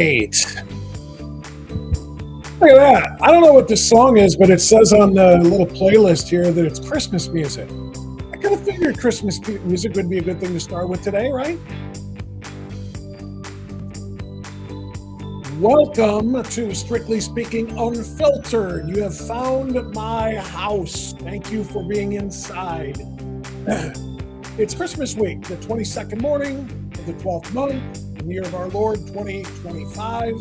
Eight. Look at that. I don't know what this song is, but it says on the little playlist here that it's Christmas music. I kind of figured Christmas music would be a good thing to start with today, right? Welcome to Strictly Speaking Unfiltered. You have found my house. Thank you for being inside. It's Christmas week, the 22nd morning of the 12th month, in the year of our Lord, 2025.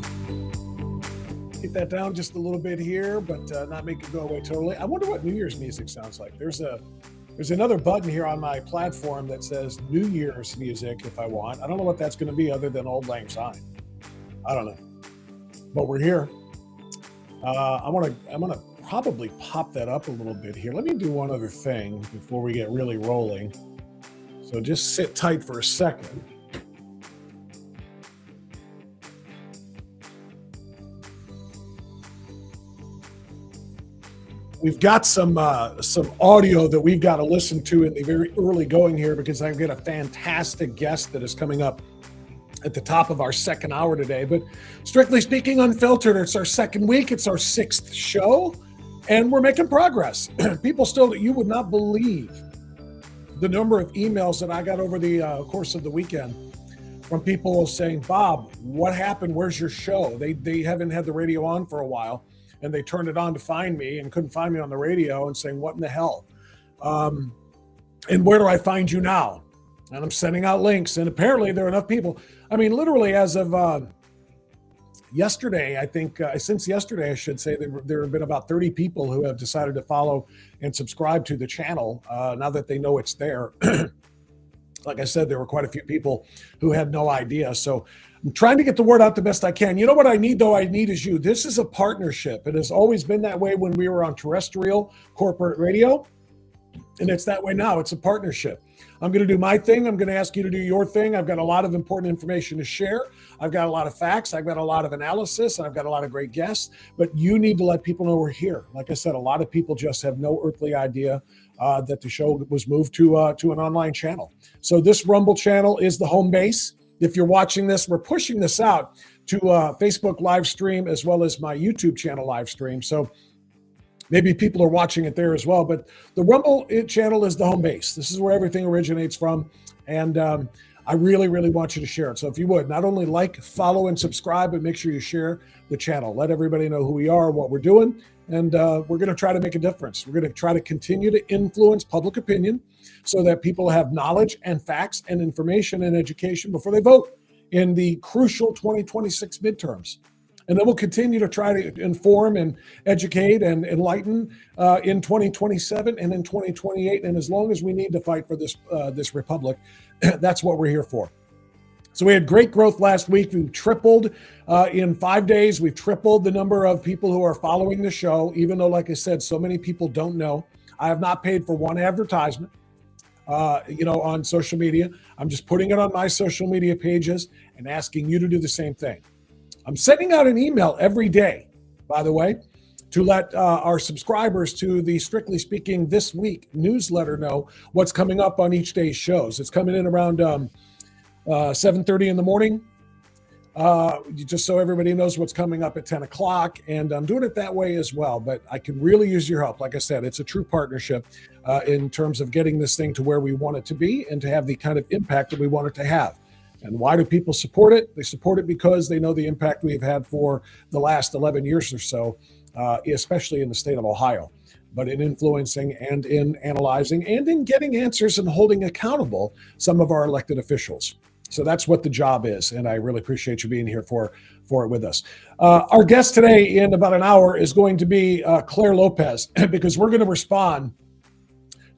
Get that down just a little bit here, but not make it go away totally. I wonder what New Year's music sounds like. There's another button here on my platform that says New Year's music if I want. I don't know what that's going to be other than Auld Lang Syne. I don't know, but we're here. I'm gonna probably pop that up a little bit here. Let me do one other thing before we get really rolling. So just sit tight for a second. We've got some audio that we've got to listen to in the very early going here because I've got a fantastic guest that is coming up at the top of our second hour today. But Strictly Speaking Unfiltered, it's our second week. It's our sixth show, and we're making progress. People still, you would not believe the number of emails that I got over the course of the weekend from people saying, Bob, what happened? Where's your show? They haven't had the radio on for a while. And they turned it on to find me and couldn't find me on the radio and saying, what in the hell? And where do I find you now? And I'm sending out links. And apparently there are enough people. I mean, literally as of yesterday, I think, since yesterday, I should say, there have been about 30 people who have decided to follow and subscribe to the channel now that they know it's there. Like I said, there were quite a few people who had no idea. So I'm trying to get the word out the best I can. You know what I need, though? I need is you. This is a partnership. It has always been that way when we were on terrestrial corporate radio, and it's that way now. It's a partnership. I'm going to do my thing. I'm going to ask you to do your thing. I've got a lot of important information to share. I've got a lot of facts. I've got a lot of analysis, and I've got a lot of great guests. But you need to let people know we're here. Like I said, a lot of people just have no earthly idea that the show was moved to an online channel. So this Rumble channel is the home base. If you're watching this, we're pushing this out to Facebook live stream as well as my YouTube channel live stream. So maybe people are watching it there as well. But the Rumble channel is the home base. This is where everything originates from. And I really, really want you to share it. So if you would, not only like, follow, and subscribe, but make sure you share the channel. Let everybody know who we are, what we're doing. And we're going to try to make a difference. We're going to try to continue to influence public opinion so that people have knowledge and facts and information and education before they vote in the crucial 2026 midterms. And then we'll continue to try to inform and educate and enlighten in 2027 and in 2028. And as long as we need to fight for this republic, that's what we're here for. So we had great growth last week. We've tripled in 5 days. We've tripled the number of people who are following the show, even though, like I said, so many people don't know. I have not paid for one advertisement, on social media. I'm just putting it on my social media pages and asking you to do the same thing. I'm sending out an email every day, by the way, to let our subscribers to the Strictly Speaking This Week newsletter know what's coming up on each day's shows. It's coming in around 7:30 in the morning, just so everybody knows what's coming up at 10 o'clock. And I'm doing it that way as well. But I can really use your help. Like I said, it's a true partnership in terms of getting this thing to where we want it to be and to have the kind of impact that we want it to have. And why do people support it? They support it because they know the impact we've had for the last 11 years or so, especially in the state of Ohio, but in influencing and in analyzing and in getting answers and holding accountable some of our elected officials. So that's what the job is. And I really appreciate you being here for it with us. Our guest today in about an hour is going to be Claire Lopez, because we're going to respond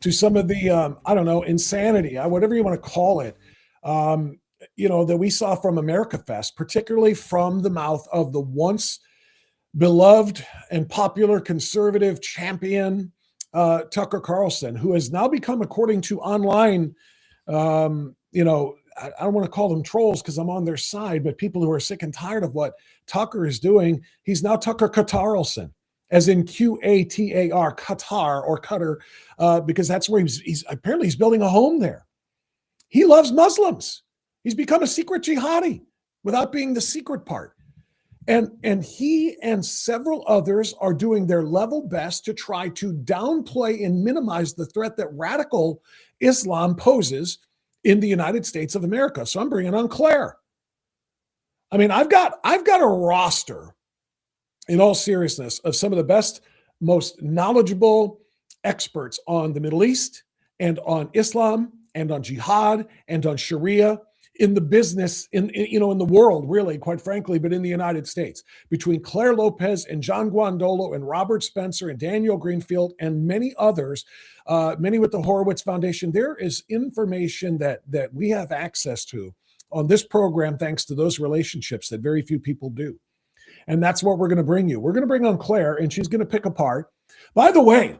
to some of the, insanity, whatever you want to call it, that we saw from America Fest, particularly from the mouth of the once beloved and popular conservative champion, Tucker Carlson, who has now become, according to online, I don't want to call them trolls because I'm on their side, but people who are sick and tired of what Tucker is doing, he's now Tucker Qatarlson, as in Qatar, Qatar or Qatar, because that's where he's apparently building a home there. He loves Muslims. He's become a secret jihadi without being the secret part. And he and several others are doing their level best to try to downplay and minimize the threat that radical Islam poses in the United States of America. So I'm bringing on Claire. I mean, I've got a roster, in all seriousness, of some of the best, most knowledgeable experts on the Middle East and on Islam and on jihad and on Sharia in the business, in the world, really, quite frankly, but in the United States, between Claire Lopez and John Guandolo and Robert Spencer and Daniel Greenfield and many others, many with the Horowitz Foundation. There is information that we have access to on this program thanks to those relationships that very few people do. And that's what we're going to bring you. We're going to bring on Claire, and she's going to pick apart. By the way,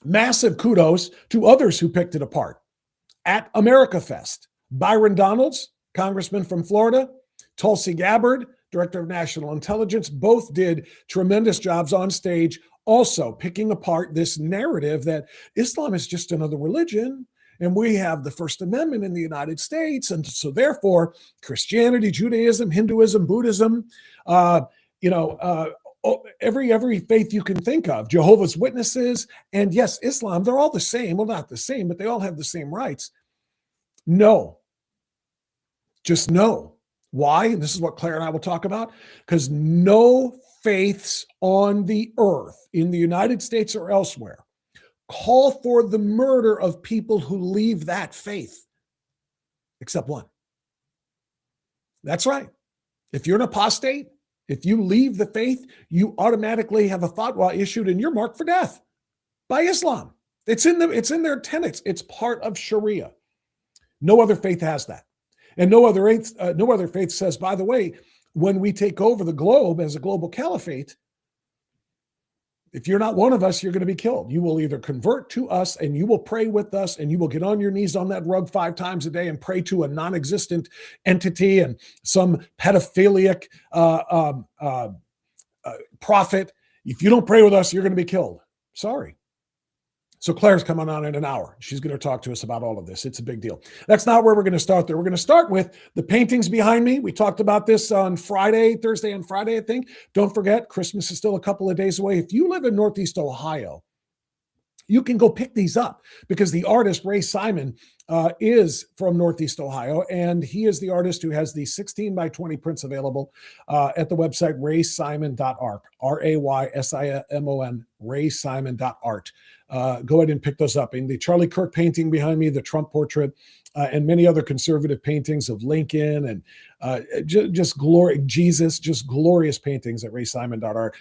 massive kudos to others who picked it apart. At America Fest, Byron Donalds, Congressman from Florida, Tulsi Gabbard, Director of National Intelligence, both did tremendous jobs on stage, also picking apart this narrative that Islam is just another religion, and we have the First Amendment in the United States, and so therefore Christianity, Judaism, Hinduism, Buddhism, every faith you can think of, Jehovah's Witnesses, and yes, Islam, they're all the same. Well, not the same, but they all have the same rights. No. Just no. Why? And this is what Claire and I will talk about. Because no faiths on the earth, in the United States or elsewhere, call for the murder of people who leave that faith, except one. That's right. If you're an apostate, if you leave the faith, you automatically have a fatwa issued and you're marked for death by Islam. It's in their tenets. It's part of Sharia. No other faith has that. And no other faith says, by the way, when we take over the globe as a global caliphate, if you're not one of us, you're going to be killed. You will either convert to us and you will pray with us and you will get on your knees on that rug 5 times a day and pray to a non-existent entity and some pedophilic prophet. If you don't pray with us, you're going to be killed. Sorry. So Claire's coming on in an hour. She's going to talk to us about all of this. It's a big deal. That's not where we're going to start there. We're going to start with the paintings behind me. We talked about this on Thursday and Friday, I think. Don't forget, Christmas is still a couple of days away. If you live in Northeast Ohio, you can go pick these up because the artist, Ray Simon, is from Northeast Ohio, and he is the artist who has the 16 by 20 prints available at the website raysimon.art, RAYSIMON, raysimon.art. Go ahead and pick those up. And the Charlie Kirk painting behind me, the Trump portrait, and many other conservative paintings of Lincoln and just glory, Jesus, just glorious paintings at raysimon.art.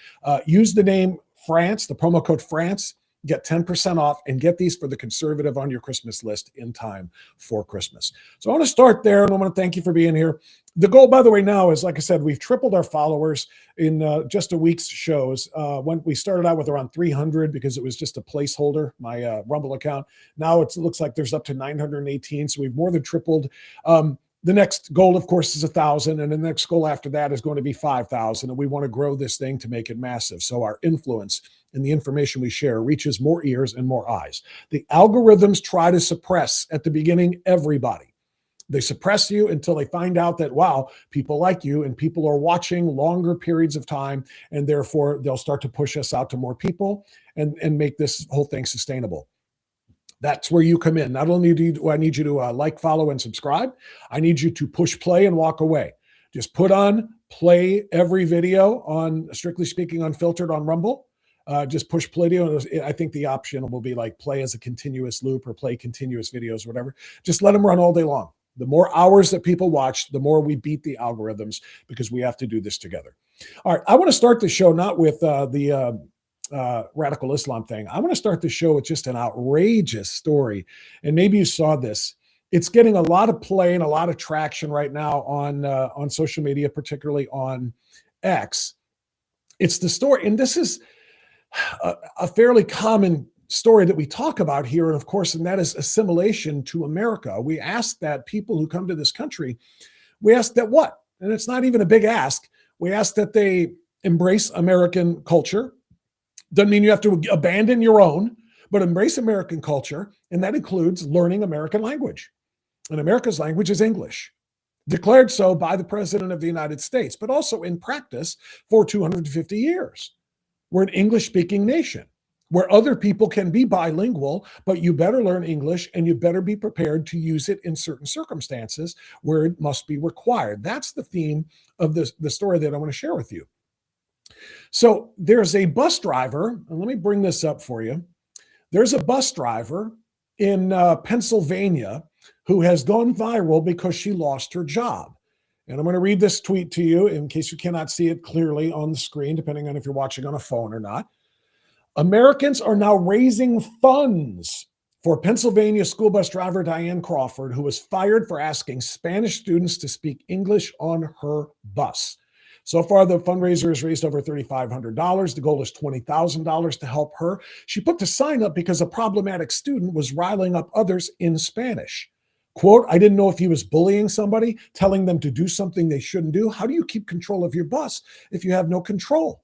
Use the name France, the promo code France. Get 10% off and get these for the conservative on your Christmas list in time for Christmas. So I want to start there, and I want to thank you for being here. The goal, by the way, now is, like I said, we've tripled our followers in just a week's shows. When we started out with around 300 because it was just a placeholder, my Rumble account. Now it looks like there's up to 918, so we've more than tripled. The next goal, of course, is 1,000, and the next goal after that is going to be 5,000, and we want to grow this thing to make it massive. So our influence and the information we share reaches more ears and more eyes. The algorithms try to suppress, at the beginning, everybody. They suppress you until they find out that, wow, people like you and people are watching longer periods of time, and therefore they'll start to push us out to more people and make this whole thing sustainable. That's where you come in. Not only do I need you to like, follow, and subscribe, I need you to push play and walk away. Just put on play every video on Strictly Speaking Unfiltered on Rumble. Just push play. I think the option will be like play as a continuous loop or play continuous videos, whatever. Just let them run all day long. The more hours that people watch, the more we beat the algorithms because we have to do this together. All right. I want to start the show not with the radical Islam thing. I want to start the show with just an outrageous story. And maybe you saw this. It's getting a lot of play and a lot of traction right now on social media, particularly on X. It's the story, and this is a fairly common story that we talk about here, and of course, and that is assimilation to America. We ask that people who come to this country, we ask that what? And it's not even a big ask. We ask that they embrace American culture. Doesn't mean you have to abandon your own, but embrace American culture, and that includes learning American language. And America's language is English. declared so by the President of the United States, but also in practice for 250 years. We're an English speaking nation where other people can be bilingual, but you better learn English and you better be prepared to use it in certain circumstances where it must be required. That's the theme of the story that I want to share with you. So there's a bus driver, and let me bring this up for you. There's a bus driver in Pennsylvania who has gone viral because she lost her job. And I'm going to read this tweet to you in case you cannot see it clearly on the screen, depending on if you're watching on a phone or not. Americans are now raising funds for Pennsylvania school bus driver Diane Crawford, who was fired for asking Spanish students to speak English on her bus. So far, the fundraiser has raised over $3,500. The goal is $20,000 to help her. She put the sign up because a problematic student was riling up others in Spanish. Quote, I didn't know if he was bullying somebody, telling them to do something they shouldn't do. How do you keep control of your bus if you have no control?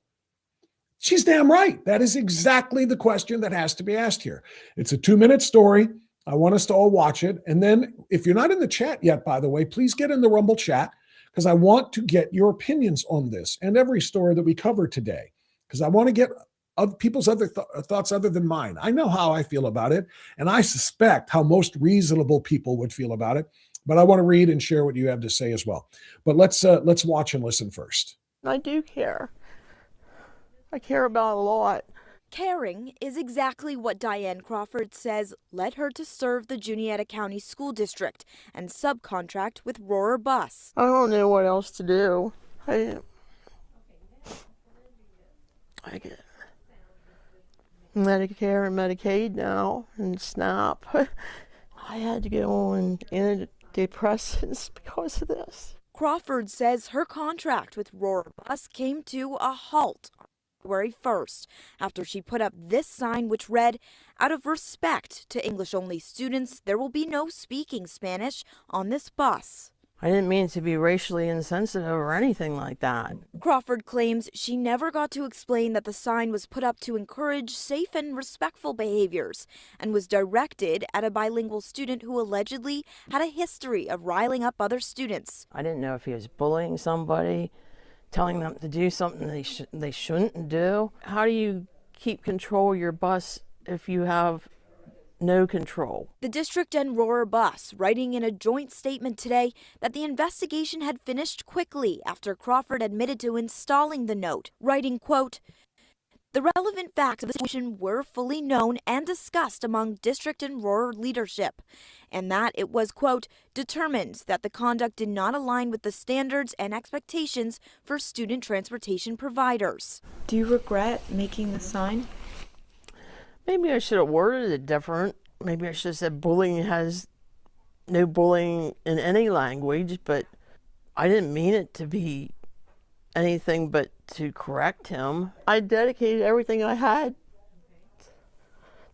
She's damn right. That is exactly the question that has to be asked here. It's a 2-minute story. I want us to all watch it. And then if you're not in the chat yet, by the way, please get in the Rumble chat because I want to get your opinions on this and every story that we cover today because I want to get people's other thoughts other than mine. I know how I feel about it, and I suspect how most reasonable people would feel about it, but I want to read and share what you have to say as well. But let's watch and listen first. I do care. I care about a lot. Caring is exactly what Diane Crawford says led her to serve the Juniata County School District and subcontract with Rohrer Bus. I don't know what else to do. I get Medicare and Medicaid now and SNAP. I had to go on antidepressants because of this. Crawford says her contract with Rohrer Bus came to a halt on February 1st after she put up this sign which read, out of respect to English-only students, there will be no speaking Spanish on this bus. I didn't mean to be racially insensitive or anything like that. Crawford claims she never got to explain that the sign was put up to encourage safe and respectful behaviors and was directed at a bilingual student who allegedly had a history of riling up other students. I didn't know if he was bullying somebody, telling them to do something they shouldn't do. How do you keep control of your bus if you have no control? The district and Rohrer Bus writing in a joint statement today that the investigation had finished quickly after Crawford admitted to installing the note, writing, quote, the relevant facts of the situation were fully known and discussed among district and Rohrer leadership, and that it was, quote, determined that the conduct did not align with the standards and expectations for student transportation providers. Do you regret making the sign? Maybe I should have worded it different. Maybe I should have said bullying has no bullying in any language, but I didn't mean it to be anything but to correct him. I dedicated everything I had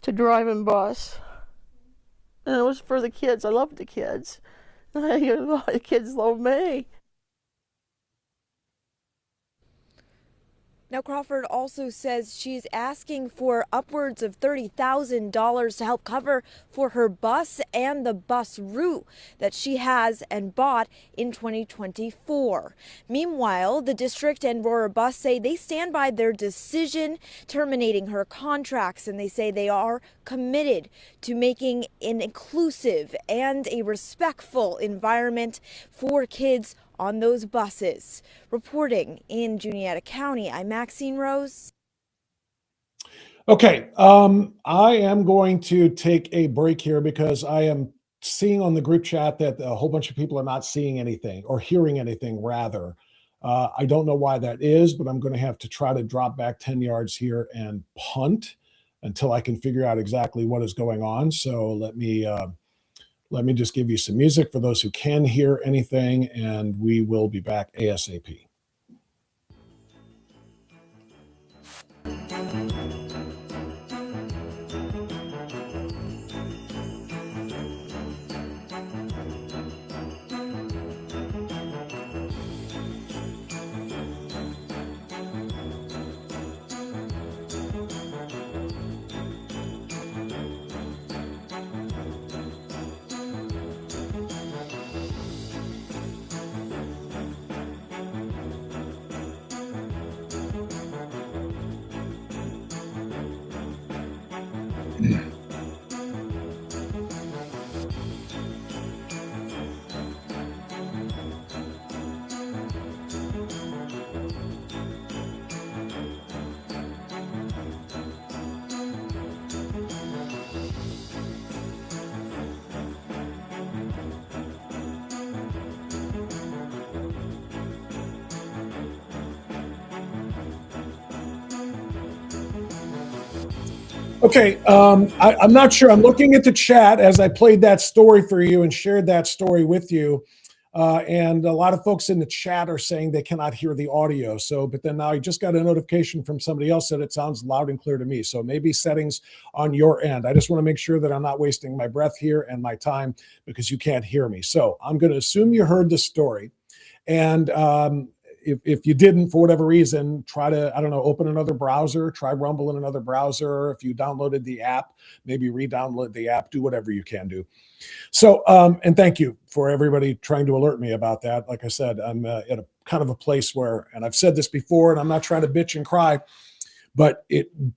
to driving bus. And it was for the kids. I loved the kids. And a lot of kids love me. Now, Crawford also says she's asking for upwards of $30,000 to help cover for her bus and the bus route that she has and bought in 2024. Meanwhile, the district and Rohrer Bus say they stand by their decision terminating her contracts, and they say they are committed to making an inclusive and a respectful environment for kids on those buses. Reporting in Juniata County, I'm Maxine Rose. Okay, I am going to take a break here because I am seeing on the group chat that a whole bunch of people are not seeing anything or hearing anything, rather. I don't know why that is, but I'm going to have to try to drop back 10 yards here and punt until I can figure out exactly what is going on. So let me just give you some music for those who can hear anything, and we will be back ASAP. Okay, I'm not sure. I'm looking at the chat as I played that story for you and shared that story with you. And a lot of folks in the chat are saying they cannot hear the audio. So, but then now I just got a notification from somebody else that it sounds loud and clear to me. So maybe settings on your end. I just want to make sure that I'm not wasting my breath here and my time because you can't hear me. So I'm going to assume you heard the story. And if you didn't, for whatever reason, try to, I don't know, open another browser, try Rumble in another browser. If you downloaded the app, maybe re-download the app, do whatever you can do. So, and thank you for everybody trying to alert me about that. Like I said, I'm at a kind of a place where, and I've said this before, and I'm not trying to bitch and cry, but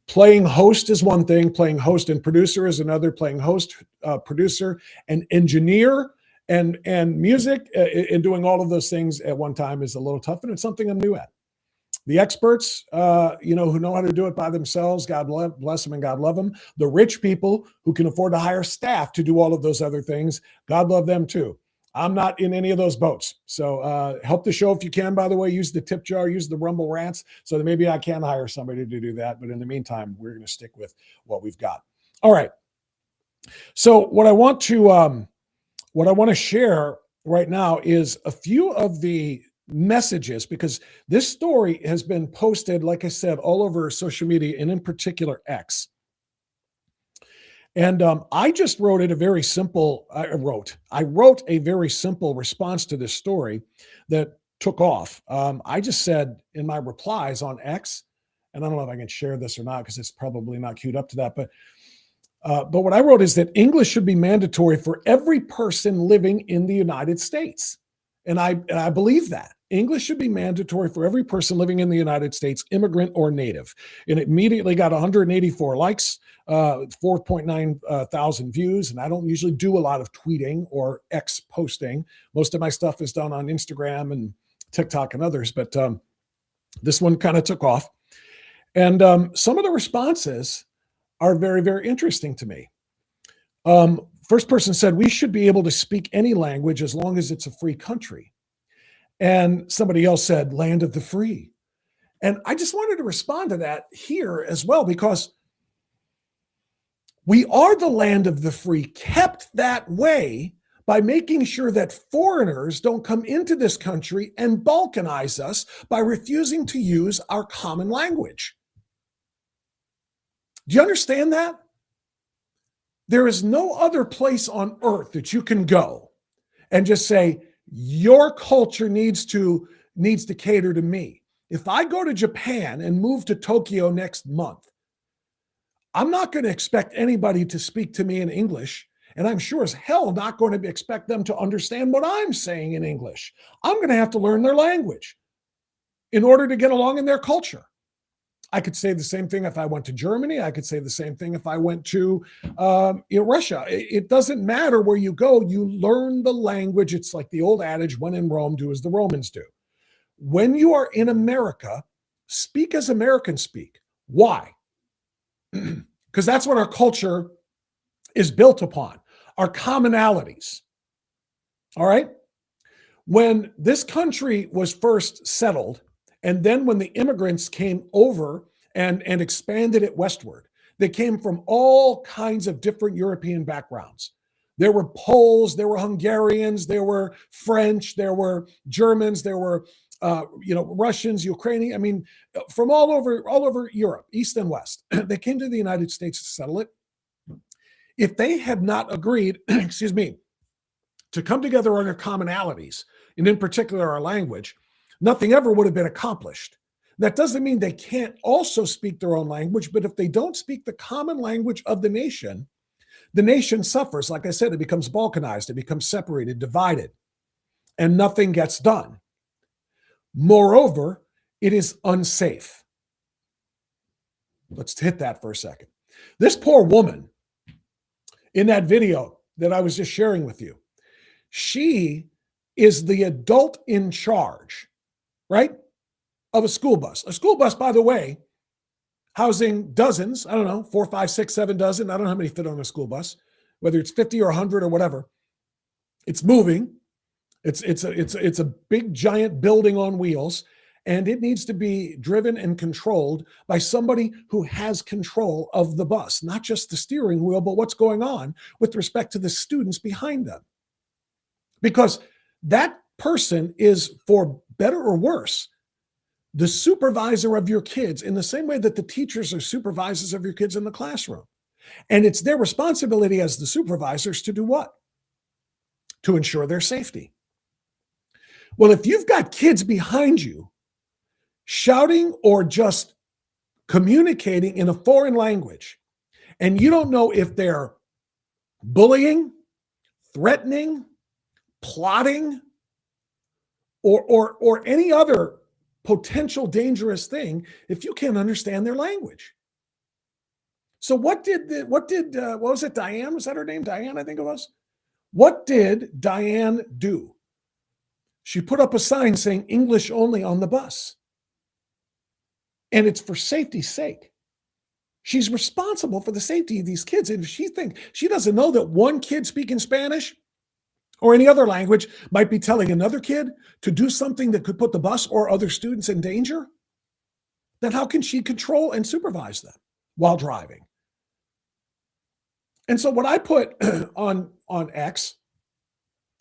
playing host is one thing, playing host and producer is another, playing host, producer, and engineer, and music, and doing all of those things at one time is a little tough, and it's something I'm new at. The experts, who know how to do it by themselves, God bless them and God love them. The rich people who can afford to hire staff to do all of those other things, God love them too. I'm not in any of those boats. So help the show if you can, by the way. Use the tip jar, use the Rumble rants, so that maybe I can hire somebody to do that. But in the meantime, we're going to stick with what we've got. All right. So what I want to share right now is a few of the messages, because this story has been posted, like I said, all over social media, and in particular X. And I just wrote a very simple response to this story that took off. I just said in my replies on X, and I don't know if I can share this or not because it's probably not queued up to that, but what I wrote is that English should be mandatory for every person living in the United States. And I believe that. English should be mandatory for every person living in the United States, immigrant or native. And it immediately got 184 likes, 4.9 thousand views. And I don't usually do a lot of tweeting or X posting. Most of my stuff is done on Instagram and TikTok and others. But this one kind of took off. And some of the responses are very, very interesting to me. First person said, we should be able to speak any language as long as it's a free country. And somebody else said, land of the free. And I just wanted to respond to that here as well, because we are the land of the free, kept that way by making sure that foreigners don't come into this country and balkanize us by refusing to use our common language. Do you understand that? There is no other place on earth that you can go and just say, your culture needs to cater to me. If I go to Japan and move to Tokyo next month, I'm not going to expect anybody to speak to me in English. And I'm sure as hell not going to expect them to understand what I'm saying in English. I'm going to have to learn their language in order to get along in their culture. I could say the same thing if I went to Germany. I could say the same thing if I went to Russia. It doesn't matter where you go. You learn the language. It's like the old adage, when in Rome, do as the Romans do. When you are in America, speak as Americans speak. Why? Because that's what our culture is built upon, our commonalities. All right? When this country was first settled, and then when the immigrants came over and expanded it westward, they came from all kinds of different European backgrounds. There were Poles, there were Hungarians, there were French, there were Germans, there were Russians, Ukrainian. I mean, from all over Europe, East and West. They came to the United States to settle it. If they had not agreed, to come together on their commonalities, and in particular our language, nothing ever would have been accomplished. That doesn't mean they can't also speak their own language, but if they don't speak the common language of the nation suffers. Like I said, it becomes balkanized, it becomes separated, divided, and nothing gets done. Moreover, it is unsafe. Let's hit that for a second. This poor woman in that video that I was just sharing with you, she is the adult in charge, right, of a school bus. A school bus, by the way, housing dozens, I don't know, 4, 5, 6, 7 dozen. I don't know how many fit on a school bus, whether it's 50 or 100 or whatever. It's moving. It's a big giant building on wheels, and it needs to be driven and controlled by somebody who has control of the bus, not just the steering wheel, but what's going on with respect to the students behind them. Because that person is, for better or worse, the supervisor of your kids in the same way that the teachers are supervisors of your kids in the classroom. And it's their responsibility as the supervisors to do what? To ensure their safety. Well, if you've got kids behind you shouting or just communicating in a foreign language, and you don't know if they're bullying, threatening, plotting, or any other potential dangerous thing, if you can't understand their language. So what was it, Diane? Was that her name? Diane, I think it was. What did Diane do? She put up a sign saying English only on the bus. And it's for safety's sake. She's responsible for the safety of these kids. And if she doesn't know that one kid speaking Spanish or any other language might be telling another kid to do something that could put the bus or other students in danger, then how can she control and supervise them while driving? And so what I put on X,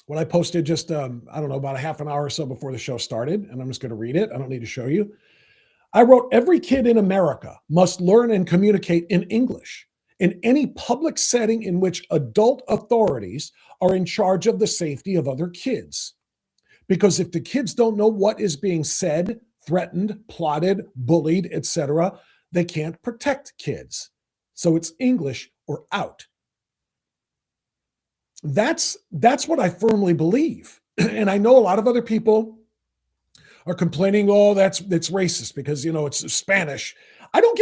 what I posted just, I don't know, about a half an hour or so before the show started, and I'm just going to read it. I don't need to show you. I wrote, every kid in America must learn and communicate in English in any public setting in which adult authorities are in charge of the safety of other kids. Because if the kids don't know what is being said, threatened, plotted, bullied, etc., they can't protect kids. So it's English or out. That's what I firmly believe. And I know a lot of other people are complaining, oh, that's racist because, it's Spanish. I don't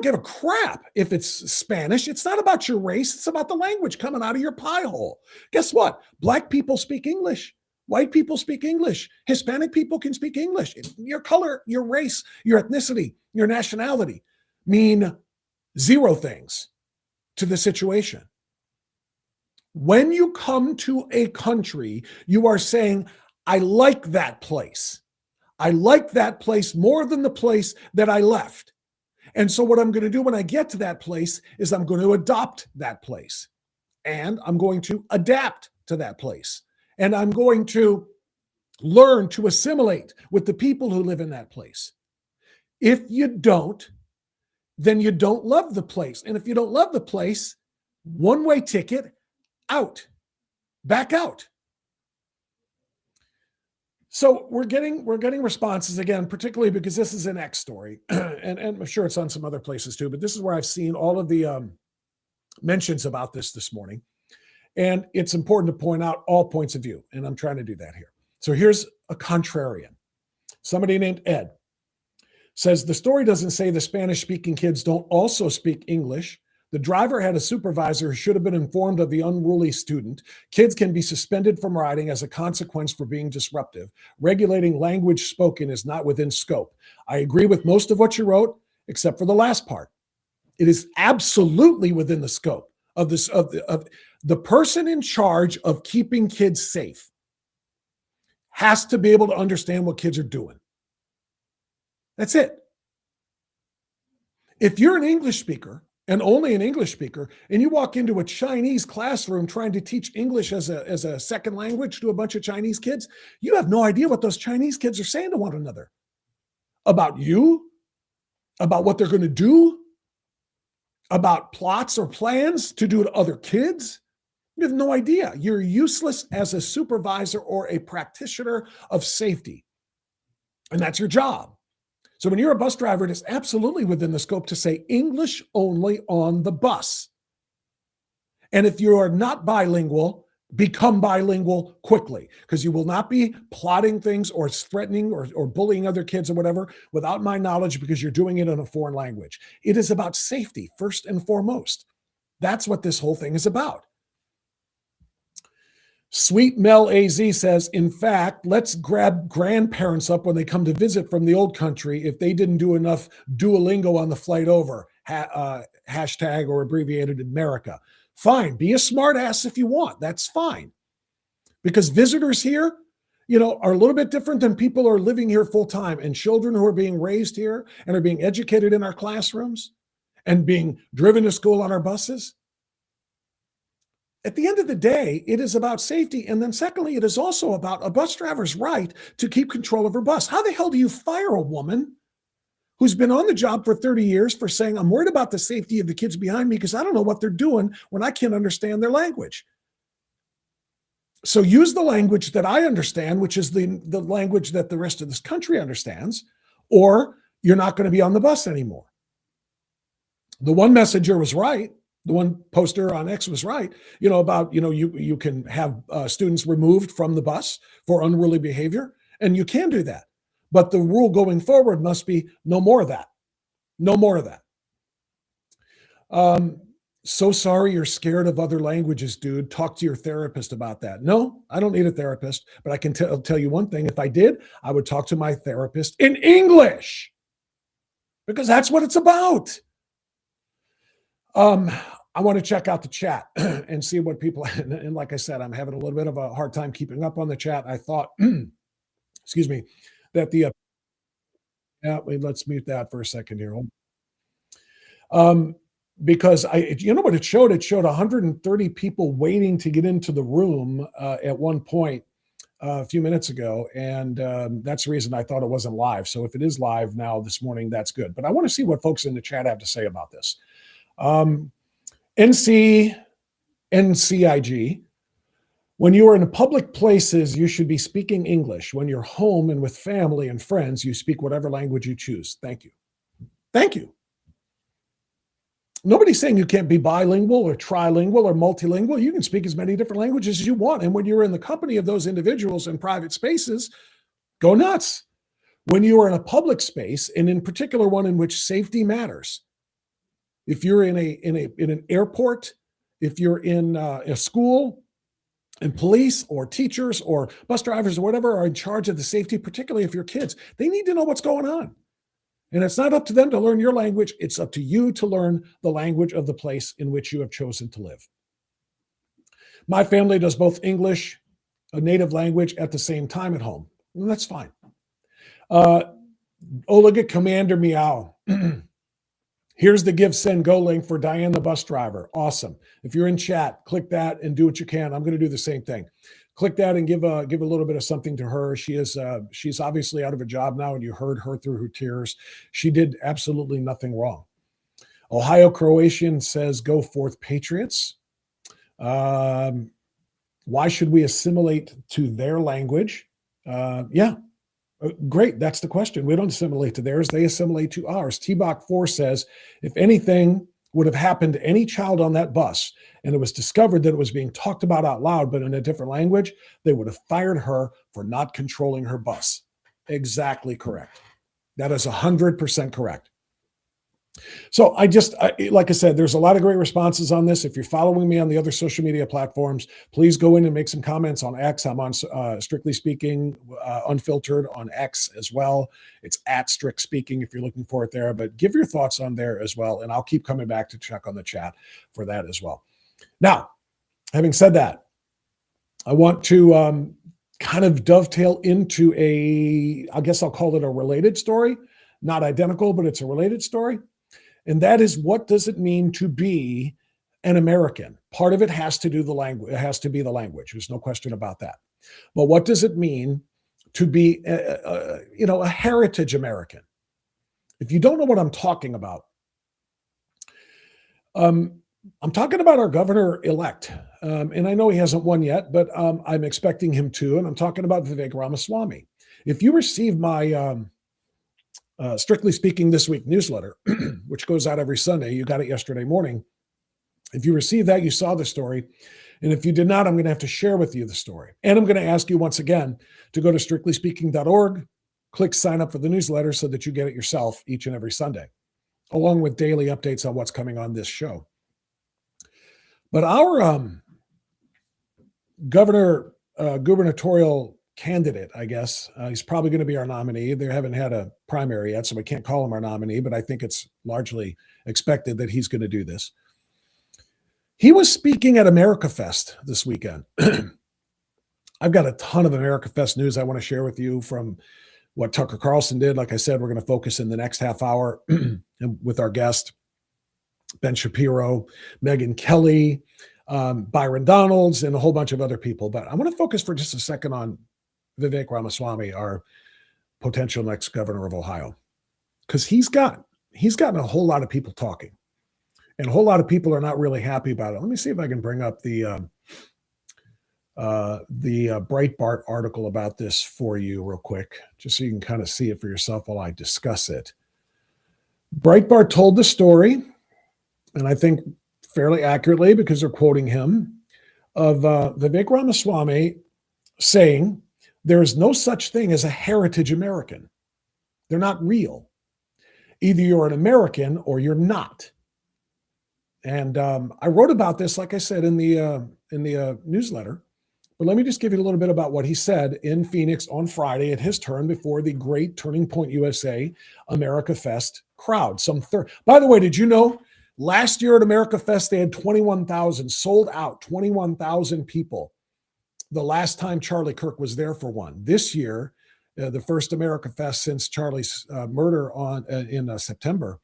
give a crap if it's Spanish. It's not about your race. It's about the language coming out of your pie hole. Guess what? Black people speak English. White people speak English. Hispanic people can speak English. Your color, your race, your ethnicity, your nationality mean zero things to the situation. When you come to a country, you are saying, I like that place. I like that place more than the place that I left. And so what I'm going to do when I get to that place is I'm going to adopt that place. And I'm going to adapt to that place. And I'm going to learn to assimilate with the people who live in that place. If you don't, then you don't love the place. And if you don't love the place, one-way ticket, out, back out. So we're getting responses again, particularly because this is an X story, and I'm sure it's on some other places too. But this is where I've seen all of the mentions about this morning, and it's important to point out all points of view, and I'm trying to do that here. So here's a contrarian. Somebody named Ed says the story doesn't say the Spanish-speaking kids don't also speak English. The driver had a supervisor who should have been informed of the unruly student. Kids can be suspended from riding as a consequence for being disruptive. Regulating language spoken is not within scope. I agree with most of what you wrote, except for the last part. It is absolutely within the scope of the person in charge of keeping kids safe has to be able to understand what kids are doing. That's it. If you're an English speaker, and only an English speaker, and you walk into a Chinese classroom trying to teach English as a second language to a bunch of Chinese kids, you have no idea what those Chinese kids are saying to one another. About you, about what they're going to do, about plots or plans to do to other kids. You have no idea. You're useless as a supervisor or a practitioner of safety. And that's your job. So when you're a bus driver, it is absolutely within the scope to say English only on the bus. And if you are not bilingual, become bilingual quickly, because you will not be plotting things or threatening or bullying other kids or whatever without my knowledge, because you're doing it in a foreign language. It is about safety first and foremost. That's what this whole thing is about. Sweet Mel AZ says, in fact, let's grab grandparents up when they come to visit from the old country if they didn't do enough Duolingo on the flight over, hashtag or abbreviated America. Fine, be a smart ass if you want. That's fine. Because visitors here, are a little bit different than people who are living here full time, and children who are being raised here and are being educated in our classrooms and being driven to school on our buses. At the end of the day, it is about safety. And then secondly, it is also about a bus driver's right to keep control of her bus. How the hell do you fire a woman who's been on the job for 30 years for saying, I'm worried about the safety of the kids behind me because I don't know what they're doing when I can't understand their language? So use the language that I understand, which is the language that the rest of this country understands, or you're not going to be on the bus anymore. The one messenger was right. The one poster on X was right, about, you can have students removed from the bus for unruly behavior, and you can do that. But the rule going forward must be no more of that. No more of that. So sorry you're scared of other languages, dude. Talk to your therapist about that. No, I don't need a therapist, but I can tell you one thing. If I did, I would talk to my therapist in English, because that's what it's about. I want to check out the chat and see what people, and like I said, I'm having a little bit of a hard time keeping up on the chat. I thought, excuse me, that let's mute that for a second here. Because what it showed? It showed 130 people waiting to get into the room at one point a few minutes ago. And that's the reason I thought it wasn't live. So if it is live now this morning, that's good. But I want to see what folks in the chat have to say about this. NCIG, when you are in public places, you should be speaking English. When you're home and with family and friends, you speak whatever language you choose. Thank you. Thank you. Nobody's saying you can't be bilingual or trilingual or multilingual. You can speak as many different languages as you want. And when you're in the company of those individuals in private spaces, go nuts. When you are in a public space, and in particular one in which safety matters, if you're in an airport, if you're in a school, and police or teachers or bus drivers or whatever are in charge of the safety, particularly if you're kids, they need to know what's going on. And it's not up to them to learn your language. It's up to you to learn the language of the place in which you have chosen to live. My family does both English, a native language, at the same time at home. And that's fine. Look at Commander Meow. Here's the Give, Send, Go link for Diane, the bus driver. Awesome. If you're in chat, click that and do what you can. I'm going to do the same thing. Click that and give a little bit of something to her. She's obviously out of a job now, and you heard her through her tears. She did absolutely nothing wrong. Ohio Croatian says, "Go forth, Patriots." Why should we assimilate to their language? Yeah. Great. That's the question. We don't assimilate to theirs. They assimilate to ours. T-Bach 4 says, if anything would have happened to any child on that bus and it was discovered that it was being talked about out loud, but in a different language, they would have fired her for not controlling her bus. Exactly correct. That is 100% correct. So like I said, there's a lot of great responses on this. If you're following me on the other social media platforms, please go in and make some comments on X. I'm on Strictly Speaking Unfiltered on X as well. It's at Strict Speaking if you're looking for it there, but give your thoughts on there as well. And I'll keep coming back to check on the chat for that as well. Now, having said that, I want to kind of dovetail into I guess I'll call it a related story, not identical, but it's a related story. And that is, what does it mean to be an American? Part of it has to do the language. It has to be the language. There's no question about that. But what does it mean to be, a heritage American? If you don't know what I'm talking about, I'm talking about our governor-elect. And I know he hasn't won yet, but I'm expecting him to. And I'm talking about Vivek Ramaswamy. If you receive my Strictly Speaking This Week newsletter, which goes out every Sunday. You got it yesterday morning. If you received that, you saw the story. And if you did not, I'm going to have to share with you the story. And I'm going to ask you once again to go to strictlyspeaking.org, click sign up for the newsletter so that you get it yourself each and every Sunday, along with daily updates on what's coming on this show. But our gubernatorial candidate, I guess, he's probably going to be our nominee. They haven't had a primary yet, so we can't call him our nominee, but I think it's largely expected that he's going to do this. He was speaking at America Fest this weekend. I've got a ton of America Fest news I want to share with you from what Tucker Carlson did. Like I said, we're going to focus in the next half hour with our guest, Ben Shapiro, Megyn Kelly, Byron Donalds, and a whole bunch of other people. But I want to focus for just a second on Vivek Ramaswamy, our potential next governor of Ohio, because he's gotten a whole lot of people talking, and a whole lot of people are not really happy about it. Let me see if I can bring up the Breitbart article about this for you real quick, just so you can kind of see it for yourself while I discuss it. Breitbart told the story, and I think fairly accurately because they're quoting him, of Vivek Ramaswamy saying there is no such thing as a heritage American. They're not real. Either you're an American or you're not. And I wrote about this, like I said, in the newsletter. But let me just give you a little bit about what he said in Phoenix on Friday at his turn before the great Turning Point USA America Fest crowd. By the way, did you know last year at America Fest they had 21,000 sold out, 21,000 people. The last time Charlie Kirk was there for one. This year, the first America Fest since Charlie's murder in September,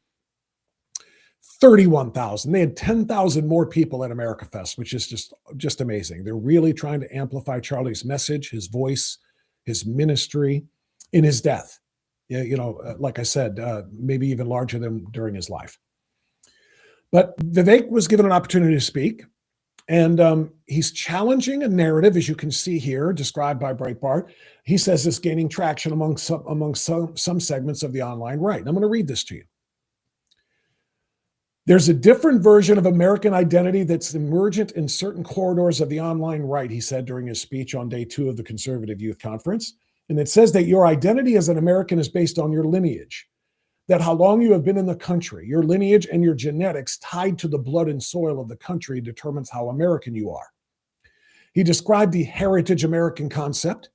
31,000. They had 10,000 more people at America Fest, which is just amazing. They're really trying to amplify Charlie's message, his voice, his ministry in his death. Like I said, maybe even larger than during his life. But Vivek was given an opportunity to speak, and he's challenging a narrative, as you can see here, described by Breitbart. He says it's gaining traction among some segments of the online right. And I'm going to read this to you. There's a different version of American identity that's emergent in certain corridors of the online right, he said during his speech on day 2 of the Conservative Youth Conference. And it says that your identity as an American is based on your lineage, that how long you have been in the country, your lineage and your genetics tied to the blood and soil of the country determines how American you are. He described the heritage American concept,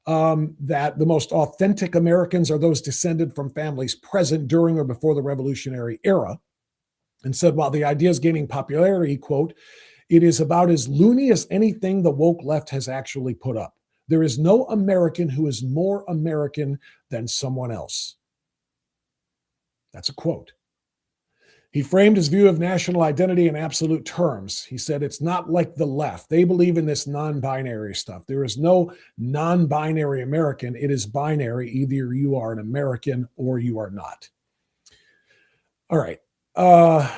that the most authentic Americans are those descended from families present during or before the Revolutionary era, and said, while the idea is gaining popularity, quote, it is about as loony as anything the woke left has actually put up. There is no American who is more American than someone else. That's a quote. He framed his view of national identity in absolute terms. He said, it's not like the left. They believe in this non-binary stuff. There is no non-binary American. It is binary. Either you are an American or you are not. All right. I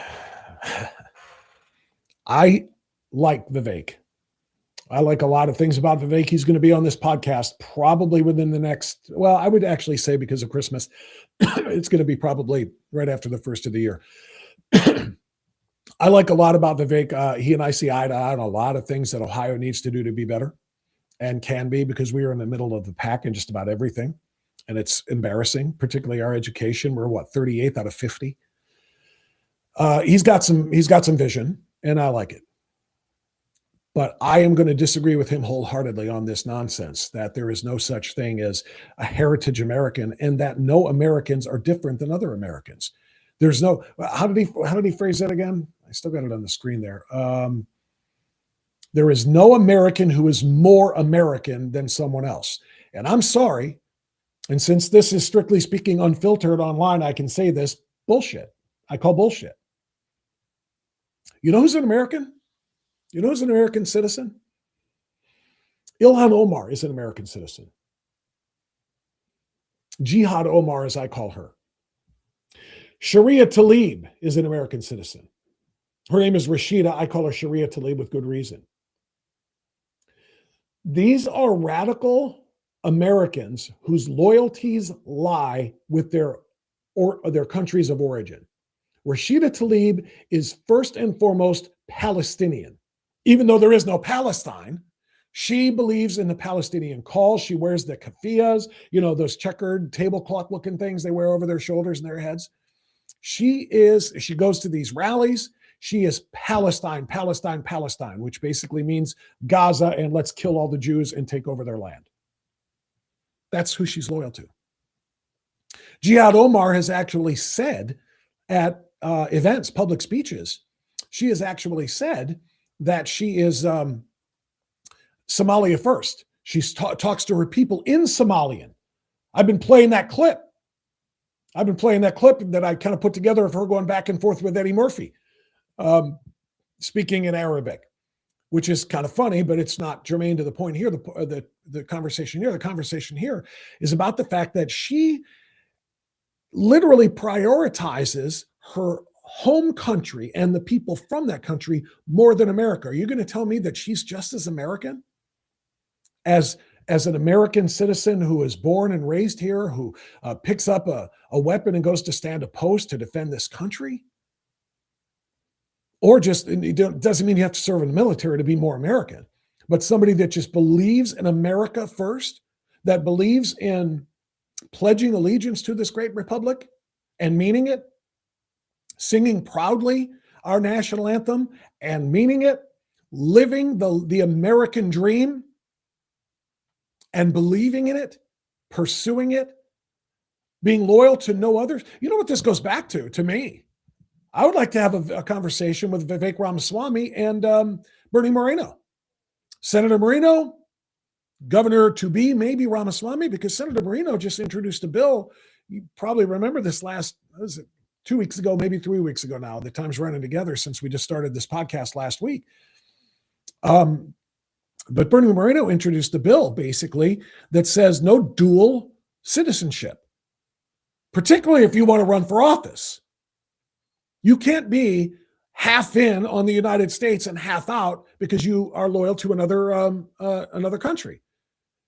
like Vivek. I like a lot of things about Vivek. He's going to be on this podcast probably within the next, well, I would actually say because of Christmas, it's going to be probably right after the first of the year. I like a lot about Vivek. He and I see eye to eye on a lot of things that Ohio needs to do to be better and can be, because we are in the middle of the pack in just about everything. And it's embarrassing, particularly our education. We're 38th out of 50. He's got some vision, and I like it. But I am going to disagree with him wholeheartedly on this nonsense that there is no such thing as a heritage American and that no Americans are different than other Americans. There's no, how did he phrase that again? I still got it on the screen there. There is no American who is more American than someone else. And I'm sorry. And since this is strictly speaking unfiltered online, I can say this: bullshit. I call bullshit. You know who's an American? You know who's an American citizen? Ilhan Omar is an American citizen. Jihad Omar, as I call her. Sharia Tlaib is an American citizen. Her name is Rashida. I call her Sharia Tlaib with good reason. These are radical Americans whose loyalties lie with their countries of origin. Rashida Tlaib is first and foremost Palestinian. even though there is no Palestine. She believes in the Palestinian cause. She wears the keffiyehs, those checkered tablecloth looking things they wear over their shoulders and their heads. She goes to these rallies. She is Palestine, Palestine, Palestine, which basically means Gaza and let's kill all the Jews and take over their land. That's who she's loyal to. Jihad Omar has actually said at events, public speeches, she has actually said that she is Somalia first. She talks to her people in Somalian. I've been playing that clip. That I kind of put together of her going back and forth with Eddie Murphy, speaking in Arabic, which is kind of funny, but it's not germane to the point here. The conversation here, is about the fact that she literally prioritizes her home country and the people from that country more than America. Are you going to tell me that she's just as American as an American citizen who is born and raised here, who picks up a weapon and goes to stand a post to defend this country? Or it doesn't mean you have to serve in the military to be more American, but somebody that just believes in America first, that believes in pledging allegiance to this great republic and meaning it, singing proudly our national anthem and meaning it, living the American dream and believing in it, pursuing it, being loyal to no others. You know what this goes back to me? I would like to have a conversation with Vivek Ramaswamy and Bernie Moreno. Senator Moreno, Governor-to-be, maybe Ramaswamy, because Senator Moreno just introduced a bill. You probably remember this 2 weeks ago, maybe 3 weeks ago now. The time's running together since we just started this podcast last week. But Bernie Moreno introduced a bill, basically, that says no dual citizenship, particularly if you want to run for office. You can't be half in on the United States and half out because you are loyal to another country.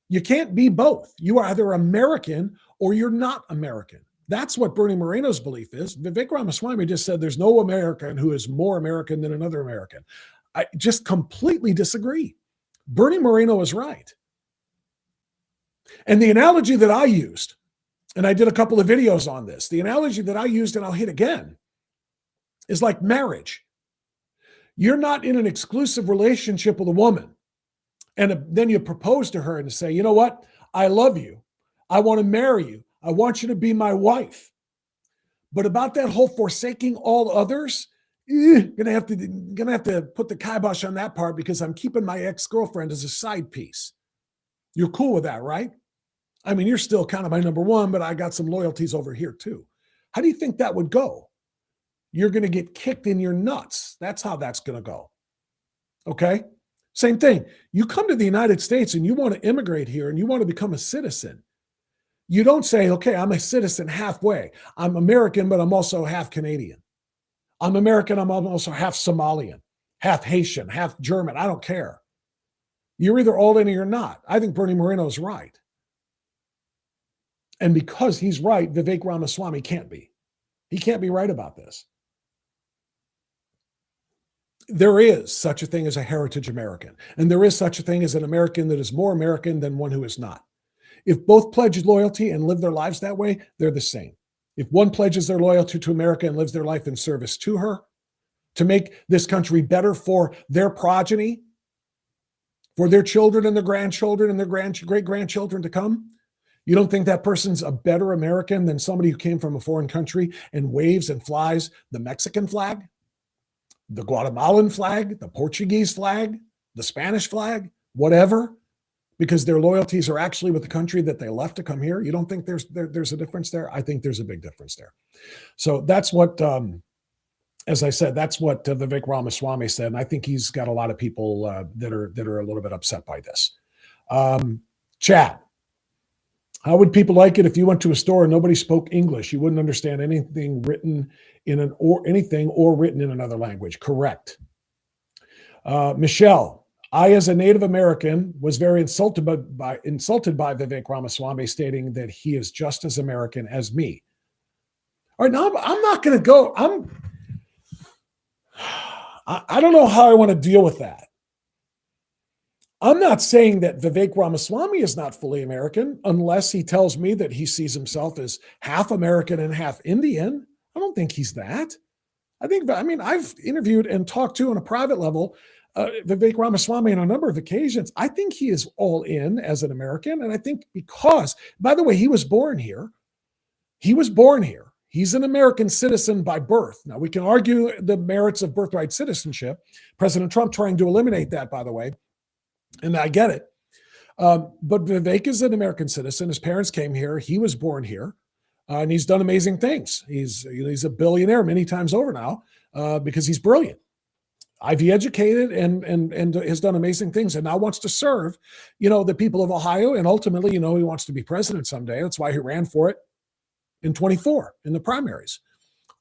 You can't be both. You are either American or you're not American. That's what Bernie Moreno's belief is. Vivek Ramaswamy just said there's no American who is more American than another American. I just completely disagree. Bernie Moreno is right. And the analogy that I used, and I did a couple of videos on this, the analogy that I used, and I'll hit again, is like marriage. You're not in an exclusive relationship with a woman, and then you propose to her and say, you know what? I love you. I want to marry you. I want you to be my wife. But about that whole forsaking all others, gonna have to put the kibosh on that part because I'm keeping my ex-girlfriend as a side piece. You're cool with that, right? I mean, you're still kind of my number one, but I got some loyalties over here too. How do you think that would go? You're going to get kicked in your nuts. That's how that's going to go. Okay? Same thing. You come to the United States and you want to immigrate here and you want to become a citizen. You don't say, okay, I'm a citizen halfway. I'm American, but I'm also half Canadian. I'm American, I'm also half Somalian, half Haitian, half German. I don't care. You're either all in or you're not. I think Bernie Moreno's right. And because he's right, Vivek Ramaswamy can't be. He can't be right about this. There is such a thing as a heritage American, and there is such a thing as an American that is more American than one who is not. If both pledge loyalty and live their lives that way, they're the same. If one pledges their loyalty to America and lives their life in service to her, to make this country better for their progeny, for their children and their grandchildren and their great-grandchildren to come, you don't think that person's a better American than somebody who came from a foreign country and waves and flies the Mexican flag, the Guatemalan flag, the Portuguese flag, the Spanish flag, whatever, because their loyalties are actually with the country that they left to come here? You don't think there's a difference there? I think there's a big difference there. So that's what, as I said, that's what Vivek Ramaswamy said. And I think he's got a lot of people that are a little bit upset by this. Chat. How would people like it if you went to a store and nobody spoke English? You wouldn't understand anything written in anything or written in another language. Correct. Michelle, I, as a Native American, was very insulted by Vivek Ramaswamy, stating that he is just as American as me. All right, now I'm not going to go. I don't know how I want to deal with that. I'm not saying that Vivek Ramaswamy is not fully American unless he tells me that he sees himself as half American and half Indian. I don't think he's that. I mean, I've interviewed and talked to on a private level Vivek Ramaswamy on a number of occasions. I think he is all in as an American. And I think because, by the way, he was born here. He was born here. He's an American citizen by birth. Now, we can argue the merits of birthright citizenship. President Trump trying to eliminate that, by the way. And I get it. But Vivek is an American citizen. His parents came here. He was born here. And he's done amazing things. He's a billionaire many times over now because he's brilliant. Ivy educated and has done amazing things and now wants to serve, the people of Ohio. And ultimately, he wants to be president someday. That's why he ran for it in 24 in the primaries.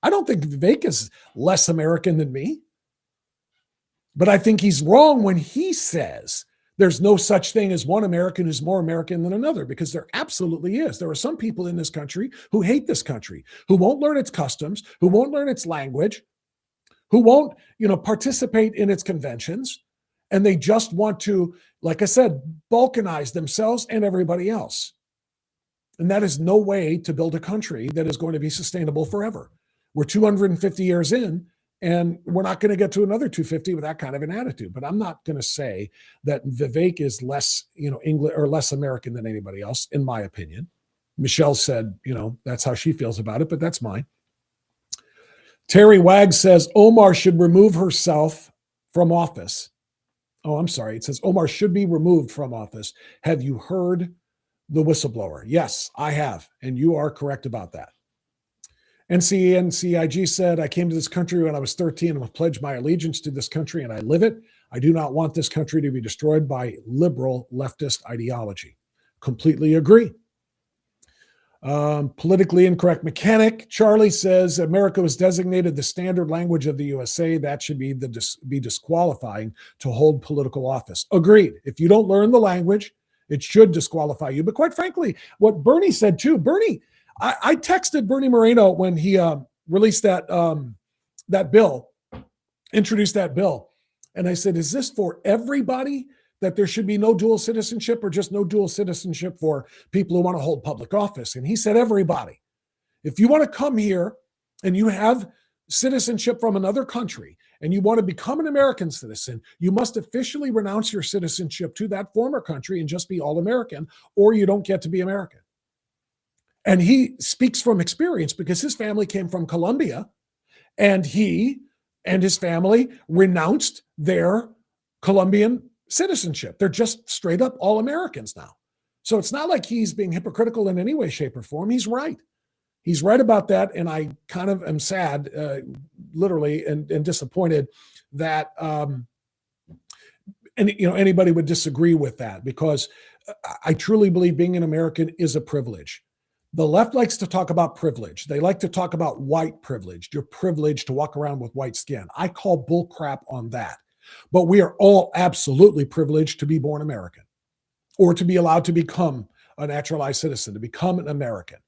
I don't think Vivek is less American than me. But I think he's wrong when he says there's no such thing as one American who's more American than another, because there absolutely is. There are some people in this country who hate this country, who won't learn its customs, who won't learn its language, who won't, participate in its conventions. And they just want to, like I said, balkanize themselves and everybody else. And that is no way to build a country that is going to be sustainable forever. We're 250 years in, and we're not going to get to another 250 with that kind of an attitude. But I'm not going to say that Vivek is less, English or less American than anybody else, in my opinion. Michelle said, that's how she feels about it, but that's mine. Terry Wag says Omar should remove herself from office. Oh, I'm sorry. It says Omar should be removed from office. Have you heard the whistleblower? Yes, I have. And you are correct about that. NCIG said, I came to this country when I was 13 and have pledged my allegiance to this country and I live it. I do not want this country to be destroyed by liberal leftist ideology. Completely agree. Politically incorrect mechanic. Charlie says America was designated the standard language of the USA. That should be disqualifying to hold political office. Agreed. If you don't learn the language, it should disqualify you. But quite frankly, what Bernie said too, I texted Bernie Moreno when he released that bill, introduced that bill. And I said, is this for everybody, that there should be no dual citizenship, or just no dual citizenship for people who want to hold public office? And he said, everybody. If you want to come here and you have citizenship from another country and you want to become an American citizen, you must officially renounce your citizenship to that former country and just be all American, or you don't get to be American. And he speaks from experience because his family came from Colombia, and he and his family renounced their Colombian citizenship. They're just straight up all Americans now. So it's not like he's being hypocritical in any way, shape, or form. He's right. He's right about that. And I kind of am sad, literally, and disappointed that anybody would disagree with that, because I truly believe being an American is a privilege. The left likes to talk about privilege. They like to talk about white privilege. You're privileged to walk around with white skin. I call bull crap on that. But we are all absolutely privileged to be born American, or to be allowed to become a naturalized citizen, to become an American,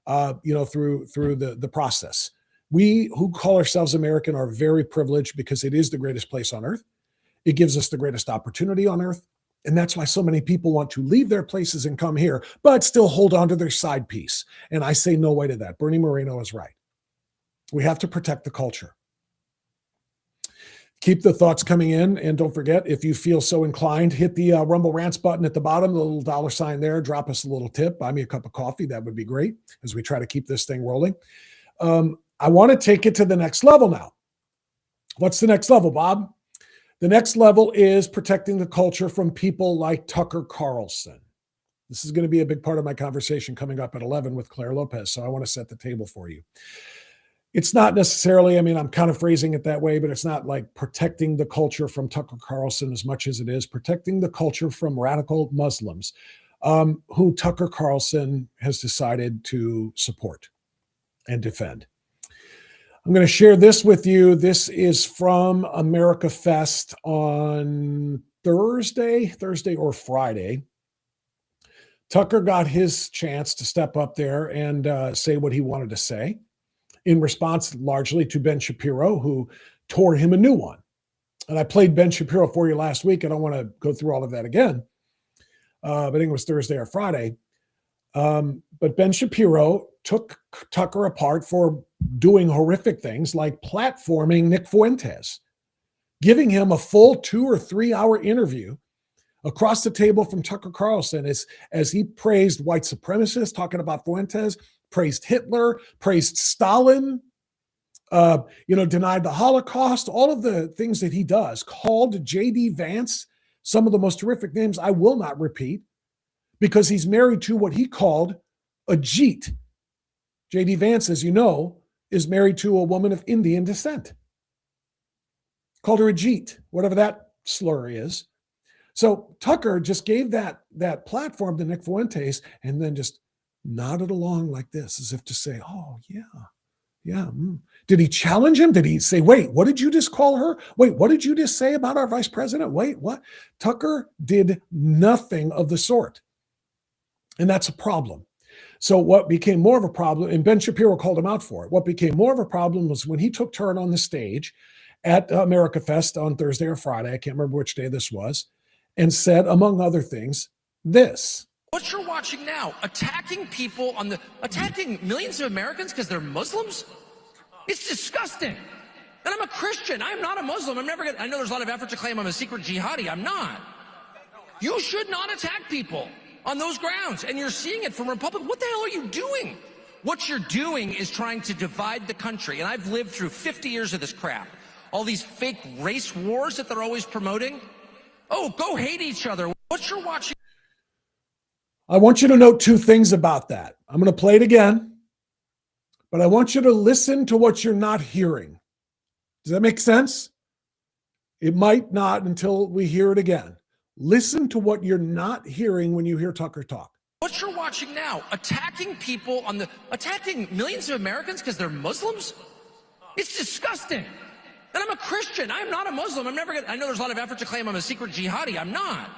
through the process. We who call ourselves American are very privileged because it is the greatest place on earth. It gives us the greatest opportunity on earth. And that's why so many people want to leave their places and come here, but still hold on to their side piece. And I say no way to that. Bernie Moreno is right. We have to protect the culture. Keep the thoughts coming in. And don't forget, if you feel so inclined, hit the Rumble Rants button at the bottom, the little $sign there. Drop us a little tip. Buy me a cup of coffee. That would be great as we try to keep this thing rolling. I want to take it to the next level now. What's the next level, Bob? The next level is protecting the culture from people like Tucker Carlson. This is going to be a big part of my conversation coming up at 11 with Claire Lopez. So I want to set the table for you. It's not necessarily, I'm kind of phrasing it that way, but it's not like protecting the culture from Tucker Carlson as much as it is protecting the culture from radical Muslims who Tucker Carlson has decided to support and defend. I'm going to share this with you. This is from America Fest on Thursday or Friday. Tucker got his chance to step up there and say what he wanted to say, in response largely to Ben Shapiro, who tore him a new one. And I played Ben Shapiro for you last week. I don't want to go through all of that again. But I think it was Thursday or Friday. But Ben Shapiro took Tucker apart for doing horrific things like platforming Nick Fuentes, giving him a full 2 or 3 hour interview across the table from Tucker Carlson as he praised white supremacists, talking about Fuentes, praised Hitler, praised Stalin, denied the Holocaust, all of the things that he does, called J.D. Vance some of the most horrific names I will not repeat, because he's married to what he called a Jeet. J.D. Vance, as you know, is married to a woman of Indian descent. Called her a Jeet, whatever that slur is. So Tucker just gave that platform to Nick Fuentes and then just nodded along like this, as if to say, oh, yeah. Did he challenge him? Did he say, wait, what did you just call her? Wait, what did you just say about our vice president? Wait, what? Tucker did nothing of the sort. And that's a problem. So what became more of a problem, and Ben Shapiro called him out for it, what became more of a problem was when he took turn on the stage at America Fest on Thursday or Friday, I can't remember which day this was, and said, among other things, this. What you're watching now, attacking millions of Americans because they're Muslims? It's disgusting. And I'm a Christian. I'm not a Muslim. I know there's a lot of effort to claim I'm a secret jihadi. I'm not. You should not attack people on those grounds. And you're seeing it from Republicans. What the hell are you doing? What you're doing is trying to divide the country. And I've lived through 50 years of this crap. All these fake race wars that they're always promoting. Oh, go hate each other. What you're watching. I want you to note 2 things about that. I'm going to play it again, but I want you to listen to what you're not hearing. Does that make sense? It might not until we hear it again. Listen to what you're not hearing when you hear Tucker talk. What you're watching now, attacking millions of Americans because they're Muslims? It's disgusting. And I'm a Christian. I'm not a Muslim. I know there's a lot of effort to claim I'm a secret jihadi. I'm not.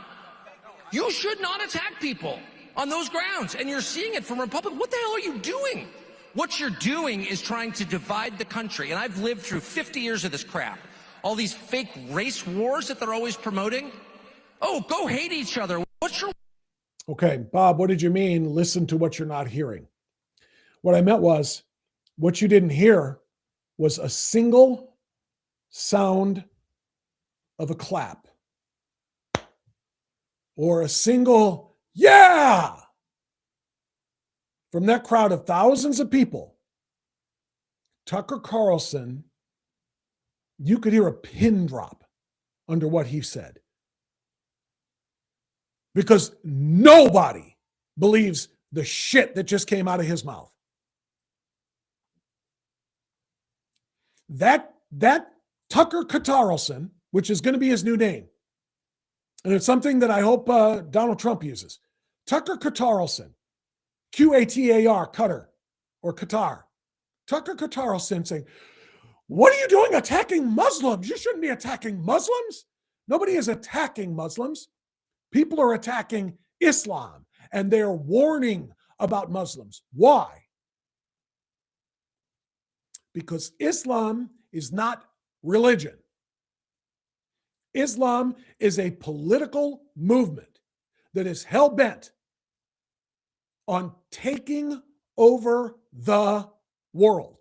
You should not attack people on those grounds. And you're seeing it from Republicans. What the hell are you doing? What you're doing is trying to divide the country. And I've lived through 50 years of this crap. All these fake race wars that they're always promoting. Oh, go hate each other. Okay, Bob, what did you mean? Listen to what you're not hearing. What I meant was, what you didn't hear was a single sound of a clap or a single yeah from that crowd of thousands of people. Tucker Carlson, you could hear a pin drop under what he said, because nobody believes the shit that just came out of his mouth. That Tucker Carlson, which is going to be his new name, and it's something that I hope Donald Trump uses. Tucker Carlson, Qatar, Qatar, or Qatar. Tucker Carlson saying, what are you doing attacking Muslims? You shouldn't be attacking Muslims. Nobody is attacking Muslims. People are attacking Islam, and they're warning about Muslims. Why? Because Islam is not religion. Islam is a political movement that is hell-bent on taking over the world.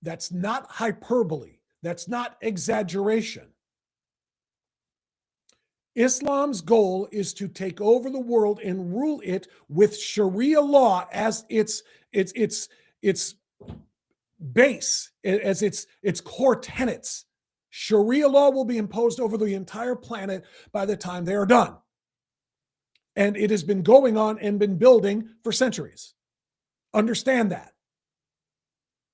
That's not hyperbole. That's not exaggeration. Islam's goal is to take over the world and rule it with Sharia law as its base, as its core tenets. Sharia law will be imposed over the entire planet by the time they are done. And it has been going on and been building for centuries. Understand that.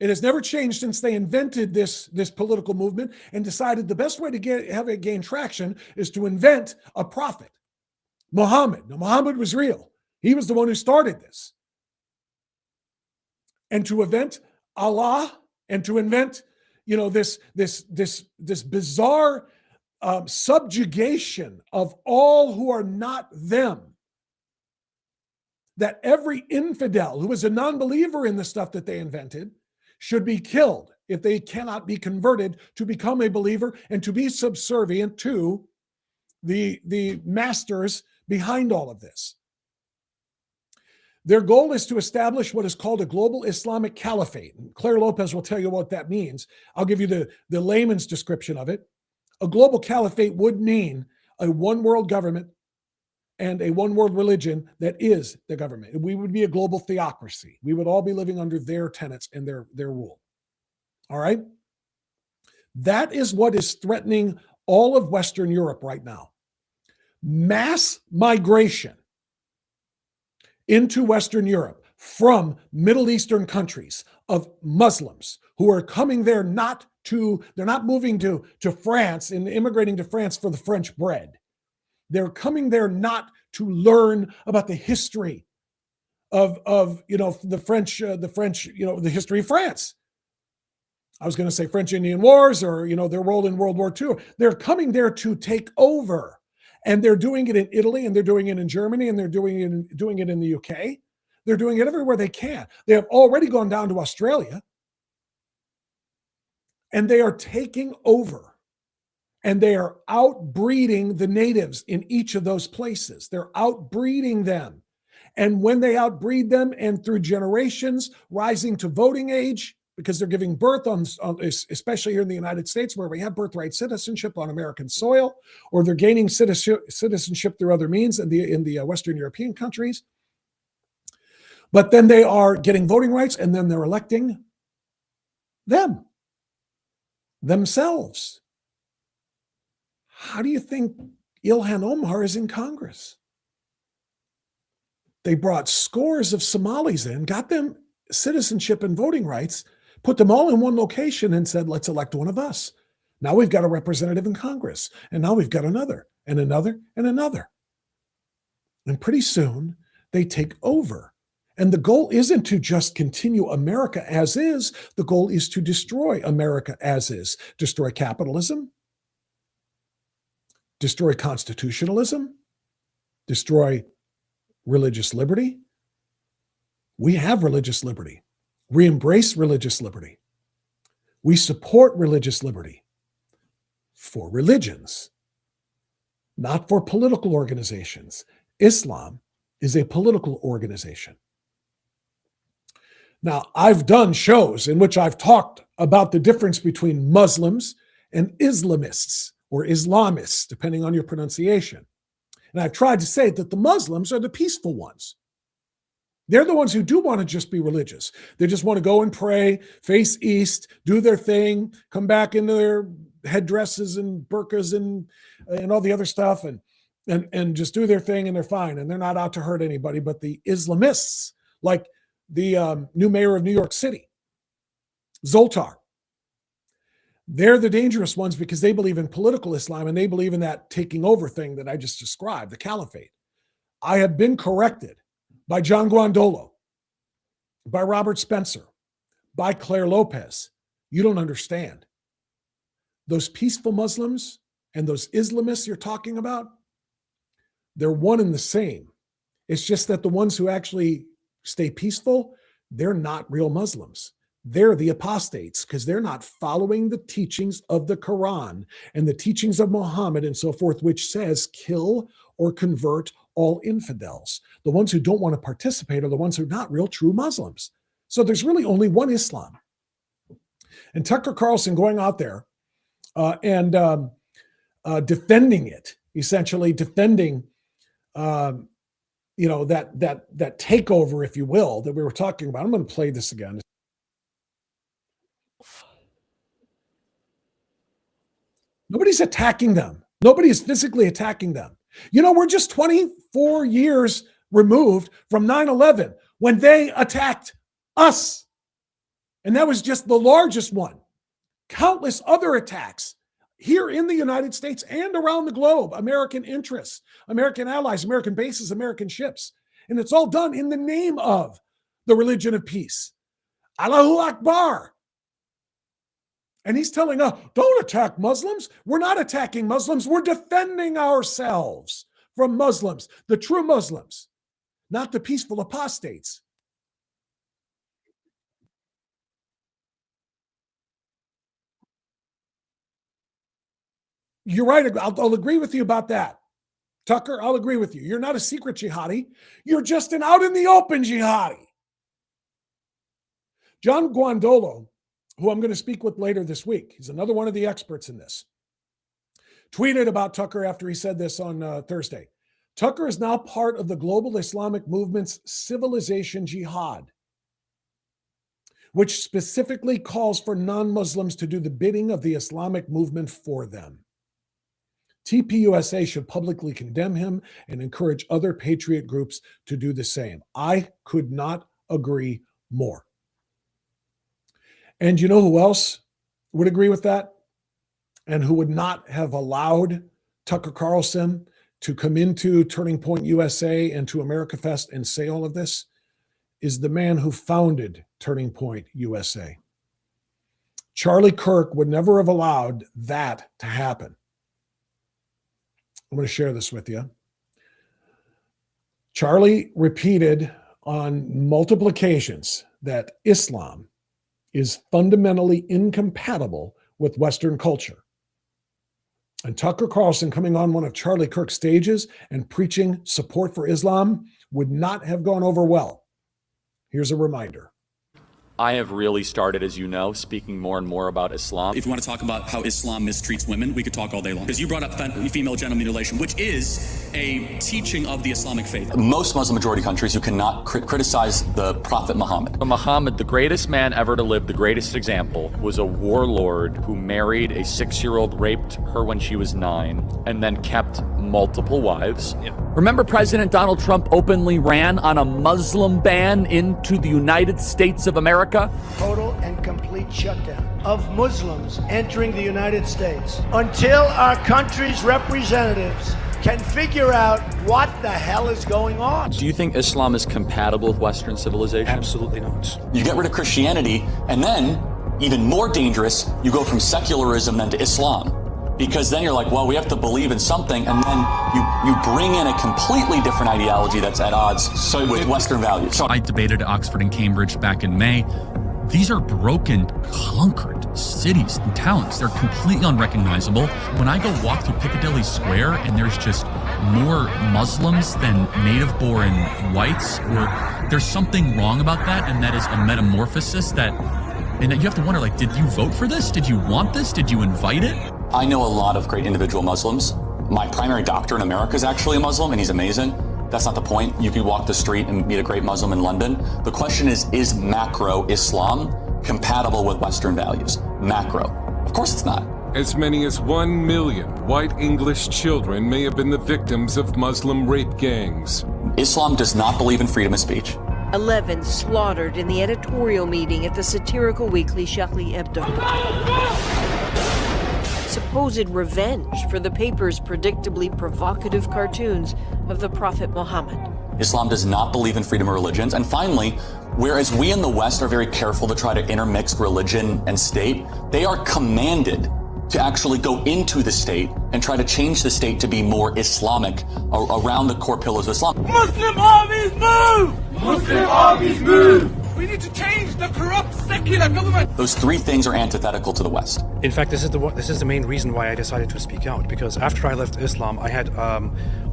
It has never changed since they invented this political movement and decided the best way to have it gain traction is to invent a prophet, Muhammad. Now, Muhammad was real. He was the one who started this. And to invent Allah and to invent, this bizarre subjugation of all who are not them. That every infidel who is a non-believer in the stuff that they invented should be killed if they cannot be converted to become a believer and to be subservient to the masters behind all of this. Their goal is to establish what is called a global Islamic caliphate. Claire Lopez will tell you what that means. I'll give you the layman's description of it. A global caliphate would mean a one world government and a one world religion that is the government. We would be a global theocracy. We would all be living under their tenets and their rule. All right? That is what is threatening all of Western Europe right now. Mass migration into Western Europe from Middle Eastern countries of Muslims who are coming there they're not moving to France and immigrating to France for the French bread. They're coming there not to learn about the history of the French, the history of France. I was going to say French Indian Wars or, their role in World War II. They're coming there to take over. And they're doing it in Italy, and they're doing it in Germany, and they're doing it in the UK. They're doing it everywhere they can. They have already gone down to Australia. And they are taking over. And they are outbreeding the natives in each of those places. They're outbreeding them. And when they outbreed them and through generations rising to voting age, because they're giving birth on especially here in the United States where we have birthright citizenship on American soil, or they're gaining citizenship through other means in the Western European countries. But then they are getting voting rights, and then they're electing themselves. How do you think Ilhan Omar is in Congress? They brought scores of Somalis in, got them citizenship and voting rights, put them all in one location and said, let's elect one of us. Now we've got a representative in Congress. And now we've got another and another and another. And pretty soon they take over. And the goal isn't to just continue America as is. The goal is to destroy America as is. Destroy capitalism. Destroy constitutionalism. Destroy religious liberty. We have religious liberty. We embrace religious liberty. We support religious liberty for religions, not for political organizations. Islam is a political organization. Now, I've done shows in which I've talked about the difference between Muslims and Islamists or Islamists, depending on your pronunciation. And I've tried to say that the Muslims are the peaceful ones. They're the ones who do want to just be religious. They just want to go and pray, face east, do their thing, come back into their headdresses and burqas and all the other stuff and just do their thing, and they're fine. And they're not out to hurt anybody. But the Islamists, like the new mayor of New York City, Zoltar, they're the dangerous ones because they believe in political Islam and they believe in that taking over thing that I just described, the caliphate. I have been corrected by John Guandolo, by Robert Spencer, by Claire Lopez. You don't understand. Those peaceful Muslims and those Islamists you're talking about, they're one and the same. It's just that the ones who actually stay peaceful, they're not real Muslims. They're the apostates because they're not following the teachings of the Quran and the teachings of Muhammad and so forth, which says kill or convert all infidels. The ones who don't want to participate are the ones who are not real true Muslims. So there's really only one Islam. And Tucker Carlson going out there and defending it, essentially defending, that takeover, if you will, that we were talking about. I'm going to play this again. Nobody's attacking them. Nobody is physically attacking them. We're just 24 years removed from 9/11 when they attacked us. And that was just the largest one. Countless other attacks here in the United States and around the globe, American interests, American allies, American bases, American ships. And it's all done in the name of the religion of peace. Allahu Akbar. And he's telling us, don't attack Muslims. We're not attacking Muslims. We're defending ourselves from Muslims, the true Muslims, not the peaceful apostates. You're right. I'll agree with you about that. Tucker, I'll agree with you. You're not a secret jihadi. You're just an out in the open jihadi. John Guandolo, who I'm going to speak with later this week, he's another one of the experts in this, tweeted about Tucker after he said this on Thursday. Tucker is now part of the global Islamic movement's civilization jihad, which specifically calls for non-Muslims to do the bidding of the Islamic movement for them. TPUSA should publicly condemn him and encourage other patriot groups to do the same. I could not agree more. And you know who else would agree with that? And who would not have allowed Tucker Carlson to come into Turning Point USA and to America Fest and say all of this? Is the man who founded Turning Point USA. Charlie Kirk would never have allowed that to happen. I'm going to share this with you. Charlie repeated on multiple occasions that Islam is fundamentally incompatible with Western culture. And Tucker Carlson coming on one of Charlie Kirk's stages and preaching support for Islam would not have gone over well. Here's a reminder. I have really started, as you know, speaking more and more about Islam. If you want to talk about how Islam mistreats women, we could talk all day long. Because you brought up female genital mutilation, which is a teaching of the Islamic faith. Most Muslim majority countries, you cannot criticize the Prophet Muhammad. Muhammad, the greatest man ever to live, the greatest example, was a warlord who married a 6-year-old, raped her when she was 9, and then kept multiple wives. Yeah. Remember President Donald Trump openly ran on a Muslim ban into the United States of America? Total and complete shutdown of Muslims entering the United States until our country's representatives can figure out what the hell is going on. Do you think Islam is compatible with Western civilization? Absolutely not. You get rid of Christianity, and then, even more dangerous, you go from secularism then to Islam. Because then you're like, well, we have to believe in something, and then you bring in a completely different ideology that's at odds with Western values. I debated at Oxford and Cambridge back in May. These are broken, conquered cities and towns. They're completely unrecognizable. When I go walk through Piccadilly Square and there's just more Muslims than native-born whites, or there's something wrong about that, and that is a metamorphosis and you have to wonder, like, did you vote for this? Did you want this? Did you invite it? I know a lot of great individual Muslims. My primary doctor in America is actually a Muslim, and he's amazing. That's not the point. You could walk the street and meet a great Muslim in London. The question is macro Islam compatible with Western values? Macro. Of course it's not. As many as 1 million white English children may have been the victims of Muslim rape gangs. Islam does not believe in freedom of speech. 11 slaughtered in the editorial meeting at the satirical weekly Charlie Hebdo. Supposed revenge for the paper's predictably provocative cartoons of the Prophet Muhammad. Islam does not believe in freedom of religions. And finally, whereas we in the West are very careful to try to intermix religion and state, they are commanded to actually go into the state and try to change the state to be more Islamic around the core pillars of Islam. Muslim armies move! Muslim armies move! We need to change the corrupt secular government. Those three things are antithetical to the West. In fact, this is the main reason why I decided to speak out, because after I left Islam, I had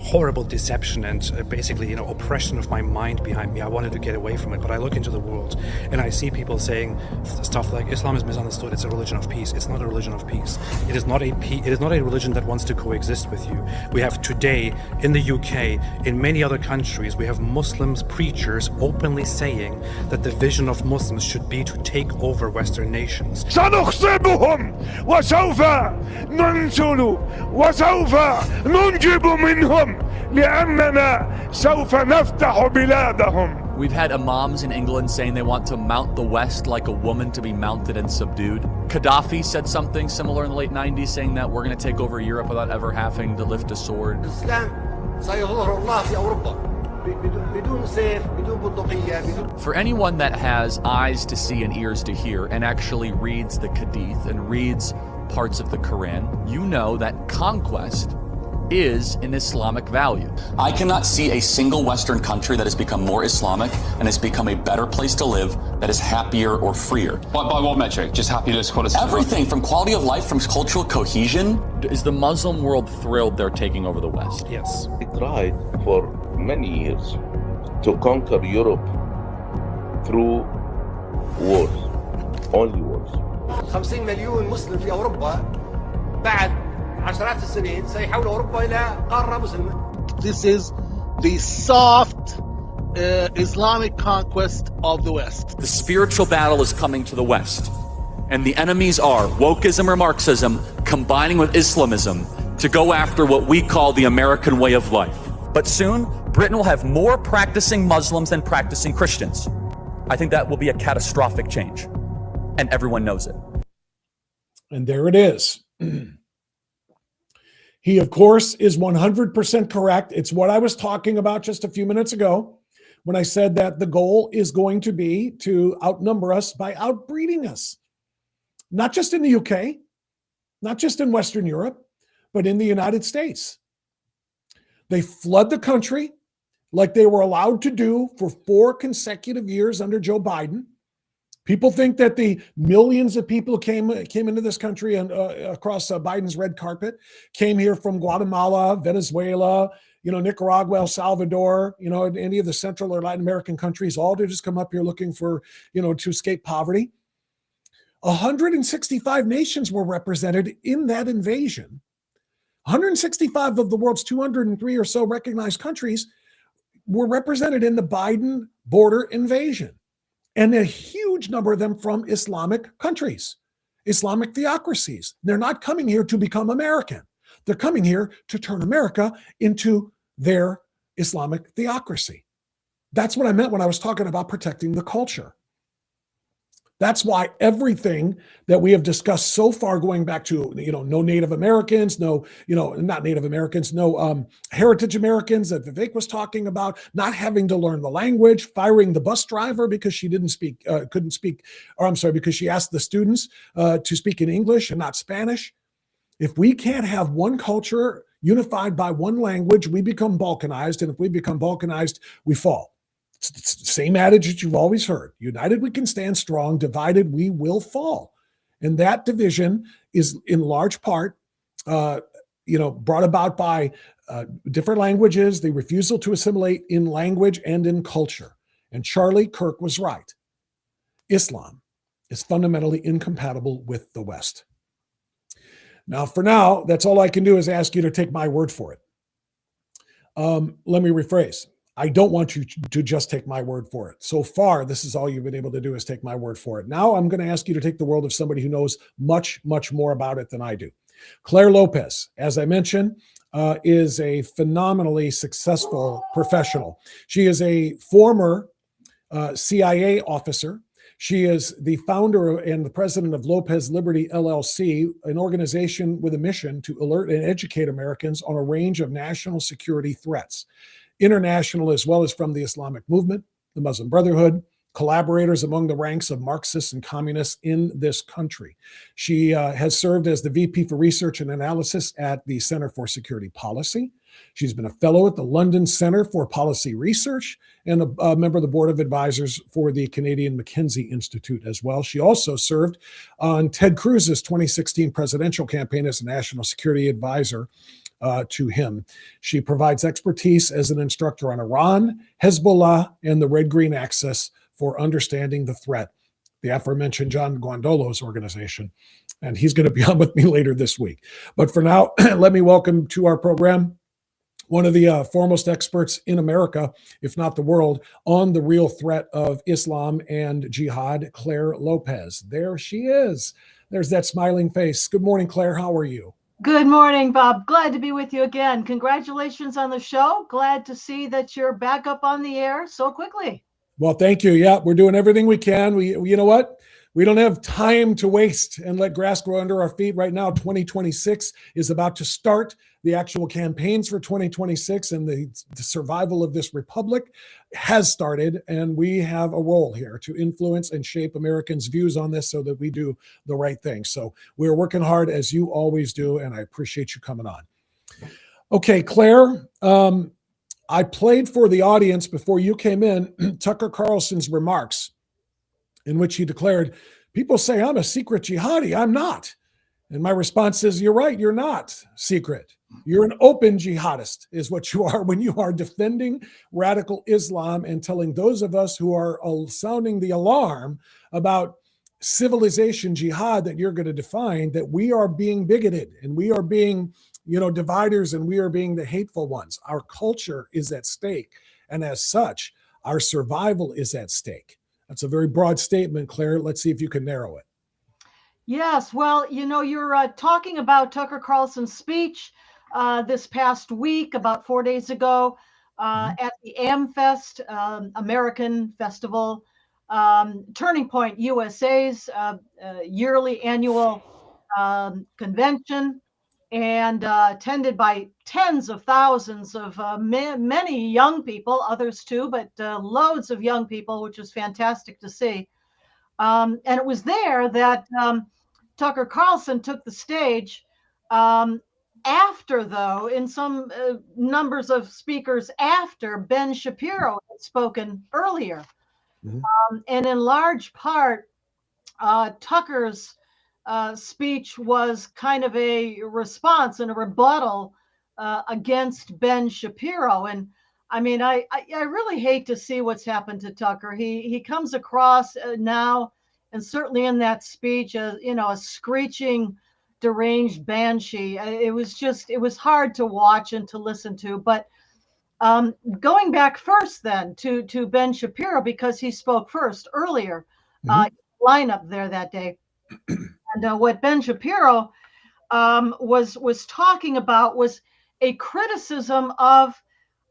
horrible deception and basically, oppression of my mind behind me. I wanted to get away from it, but I look into the world and I see people saying stuff like Islam is misunderstood. It's a religion of peace. It's not a religion of peace. It is not a religion that wants to coexist with you. We have today in the UK, in many other countries, we have Muslims preachers openly saying that the vision of Muslims should be to take over Western nations. سنخصبهم وسوف ننزل وسوف ننجب منهم لأننا سوف نفتح بلادهم. We've had imams in England saying they want to mount the West like a woman to be mounted and subdued. Gaddafi said something similar in the late 90s, saying that we're going to take over Europe without ever having to lift a sword. For anyone that has eyes to see and ears to hear and actually reads the Hadith and reads parts of the Quran, you know that conquest is an Islamic value. I cannot see a single Western country that has become more Islamic and has become a better place to live that is happier or freer. By what metric? Just happiness, quality? Everything from quality of life, from cultural cohesion. Is the Muslim world thrilled they're taking over the West? Yes. They tried for many years to conquer Europe through wars, only wars. 50 مليون مسلم في أوروبا بعد عشرات السنين سيحول أوروبا إلى قارة مسلمة. This is the soft Islamic conquest of the West. The spiritual battle is coming to the West, and the enemies are wokeism or Marxism combining with Islamism to go after what we call the American way of life. But soon, Britain will have more practicing Muslims than practicing Christians. I think that will be a catastrophic change, and everyone knows it. And there it is. He, of course, is 100% correct. It's what I was talking about just a few minutes ago when I said that the goal is going to be to outnumber us by outbreeding us. Not just in the UK, not just in Western Europe, but in the United States. They flood the country like they were allowed to do for 4 consecutive years under Joe Biden. People think that the millions of people came into this country and across Biden's red carpet, came here from Guatemala, Venezuela, Nicaragua, El Salvador, any of the Central or Latin American countries, all to just come up here looking for, to escape poverty. 165 nations were represented in that invasion. 165 of the world's 203 or so recognized countries were represented in the Biden border invasion. And a huge number of them from Islamic countries, Islamic theocracies. They're not coming here to become American. They're coming here to turn America into their Islamic theocracy. That's what I meant when I was talking about protecting the culture. That's why everything that we have discussed so far, going back to, no Native Americans, no heritage Americans that Vivek was talking about, not having to learn the language, firing the bus driver because she because she asked the students to speak in English and not Spanish. If we can't have one culture unified by one language, we become balkanized. And if we become balkanized, we fall. It's the same adage that you've always heard. United, we can stand strong. Divided, we will fall. And that division is in large part, brought about by different languages, the refusal to assimilate in language and in culture. And Charlie Kirk was right. Islam is fundamentally incompatible with the West. Now, for now, that's all I can do is ask you to take my word for it. Let me rephrase. I don't want you to just take my word for it. So far, this is all you've been able to do is take my word for it. Now I'm going to ask you to take the word of somebody who knows much, much more about it than I do. Claire Lopez, as I mentioned, is a phenomenally successful professional. She is a former CIA officer. She is the founder and the president of Lopez Liberty LLC, an organization with a mission to alert and educate Americans on a range of national security threats. International as well as from the Islamic movement, the Muslim Brotherhood, collaborators among the ranks of Marxists and communists in this country. She has served as the VP for Research and Analysis at the Center for Security Policy. She's been a fellow at the London Center for Policy Research and a member of the Board of Advisors for the Canadian McKinsey Institute as well. She also served on Ted Cruz's 2016 presidential campaign as a national security advisor to him. She provides expertise as an instructor on Iran, Hezbollah, and the Red-Green Axis for understanding the threat, the aforementioned John Guandolo's organization. And he's going to be on with me later this week. But for now, let me welcome to our program one of the foremost experts in America, if not the world, on the real threat of Islam and jihad, Claire Lopez. There she is. There's that smiling face. Good morning, Claire. How are you? Good morning, Bob. Glad to be with you again. Congratulations on the show. Glad to see that you're back up on the air so quickly. Well, thank you. Yeah, we're doing everything we can. You know what? We don't have time to waste and let grass grow under our feet right now. 2026 is about to start. The actual campaigns for 2026 and the survival of this republic has started, and we have a role here to influence and shape Americans' views on this so that we do the right thing. So we're working hard as you always do, and I appreciate you coming on. Okay, Claire, I played for the audience before you came in Tucker Carlson's remarks, in which he declared, people say I'm a secret jihadi. I'm not. And my response is, you're right, you're not secret. You're an open jihadist, is what you are when you are defending radical Islam and telling those of us who are sounding the alarm about civilization jihad that you're going to define, that we are being bigoted and we are being, dividers, and we are being the hateful ones. Our culture is at stake. And as such, our survival is at stake. That's a very broad statement, Claire. Let's see if you can narrow it. Yes, well, you're talking about Tucker Carlson's speech this past week, about 4 days ago, at the AmFest American Festival, Turning Point USA's yearly annual convention, and attended by tens of thousands of many young people, others too, but loads of young people, which was fantastic to see. And it was there that Tucker Carlson took the stage after, though, in some numbers of speakers after Ben Shapiro had spoken earlier. And in large part, Tucker's speech was kind of a response and a rebuttal against Ben Shapiro. And I mean, I really hate to see what's happened to Tucker. He comes across now, and certainly in that speech, as a screeching, deranged banshee. It was hard to watch and to listen to. But going back first then to Ben Shapiro, because he spoke first earlier, lineup there that day. And what Ben Shapiro was talking about was a criticism of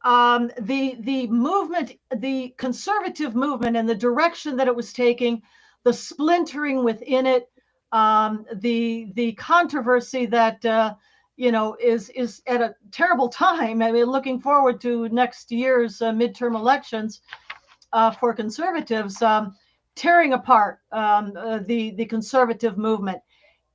the movement, the conservative movement, and the direction that it was taking, the splintering within it, the controversy that is at a terrible time. I mean, looking forward to next year's midterm elections for conservatives, tearing apart the conservative movement.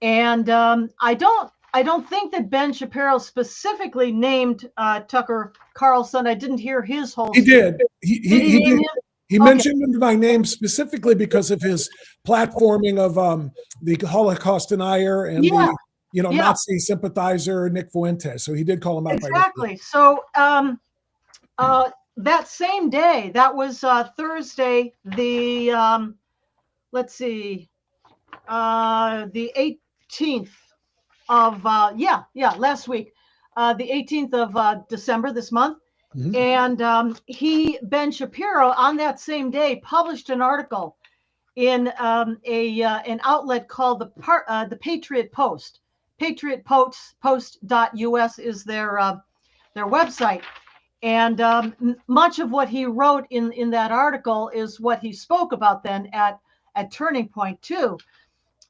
And I don't think that Ben Shapiro specifically named Tucker Carlson. I didn't hear his whole. He did. He did. He Okay. mentioned my name specifically because of his platforming of the Holocaust denier and the Nazi sympathizer Nick Fuentes. So he did call him out. Exactly. So that same day, that was Thursday, the let's see, the 18th of last week, the 18th of December this month. And Ben Shapiro, on that same day, published an article in an outlet called the Patriot Post. PatriotPost.us is their website. And much of what he wrote in that article is what he spoke about then at Turning Point too.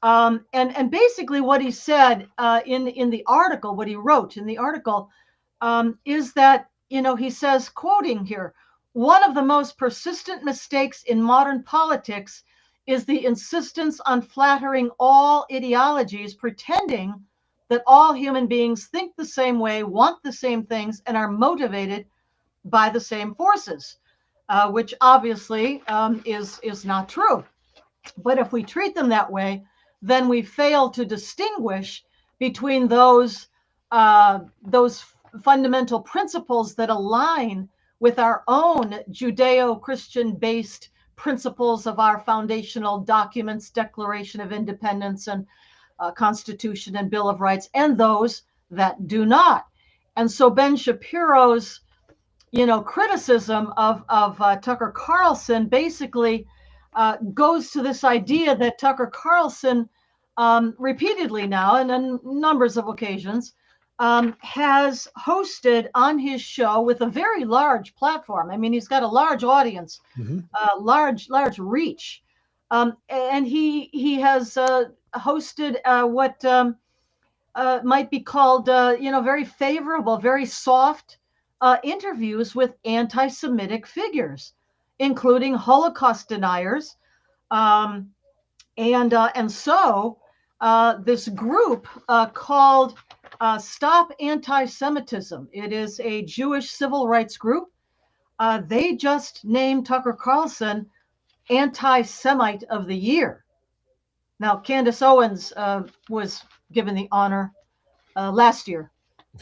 And basically what he said in the article, what he wrote in the article, is that, he says, quoting here, one of the most persistent mistakes in modern politics is the insistence on flattering all ideologies, pretending that all human beings think the same way, want the same things, and are motivated by the same forces, which obviously is not true. But if we treat them that way, then we fail to distinguish between those fundamental principles that align with our own Judeo-Christian based principles of our foundational documents, Declaration of Independence and Constitution and Bill of Rights, and those that do not. And so Ben Shapiro's criticism of Tucker Carlson basically goes to this idea that Tucker Carlson repeatedly now and on numbers of occasions has hosted on his show with a very large platform. I mean, he's got a large audience, large reach, and he has hosted what might be called very favorable, very soft interviews with anti-Semitic figures, including Holocaust deniers, and so this group called Stop Anti-Semitism. It is a Jewish civil rights group. They just named Tucker Carlson Anti-Semite of the Year. Now, Candace Owens was given the honor last year.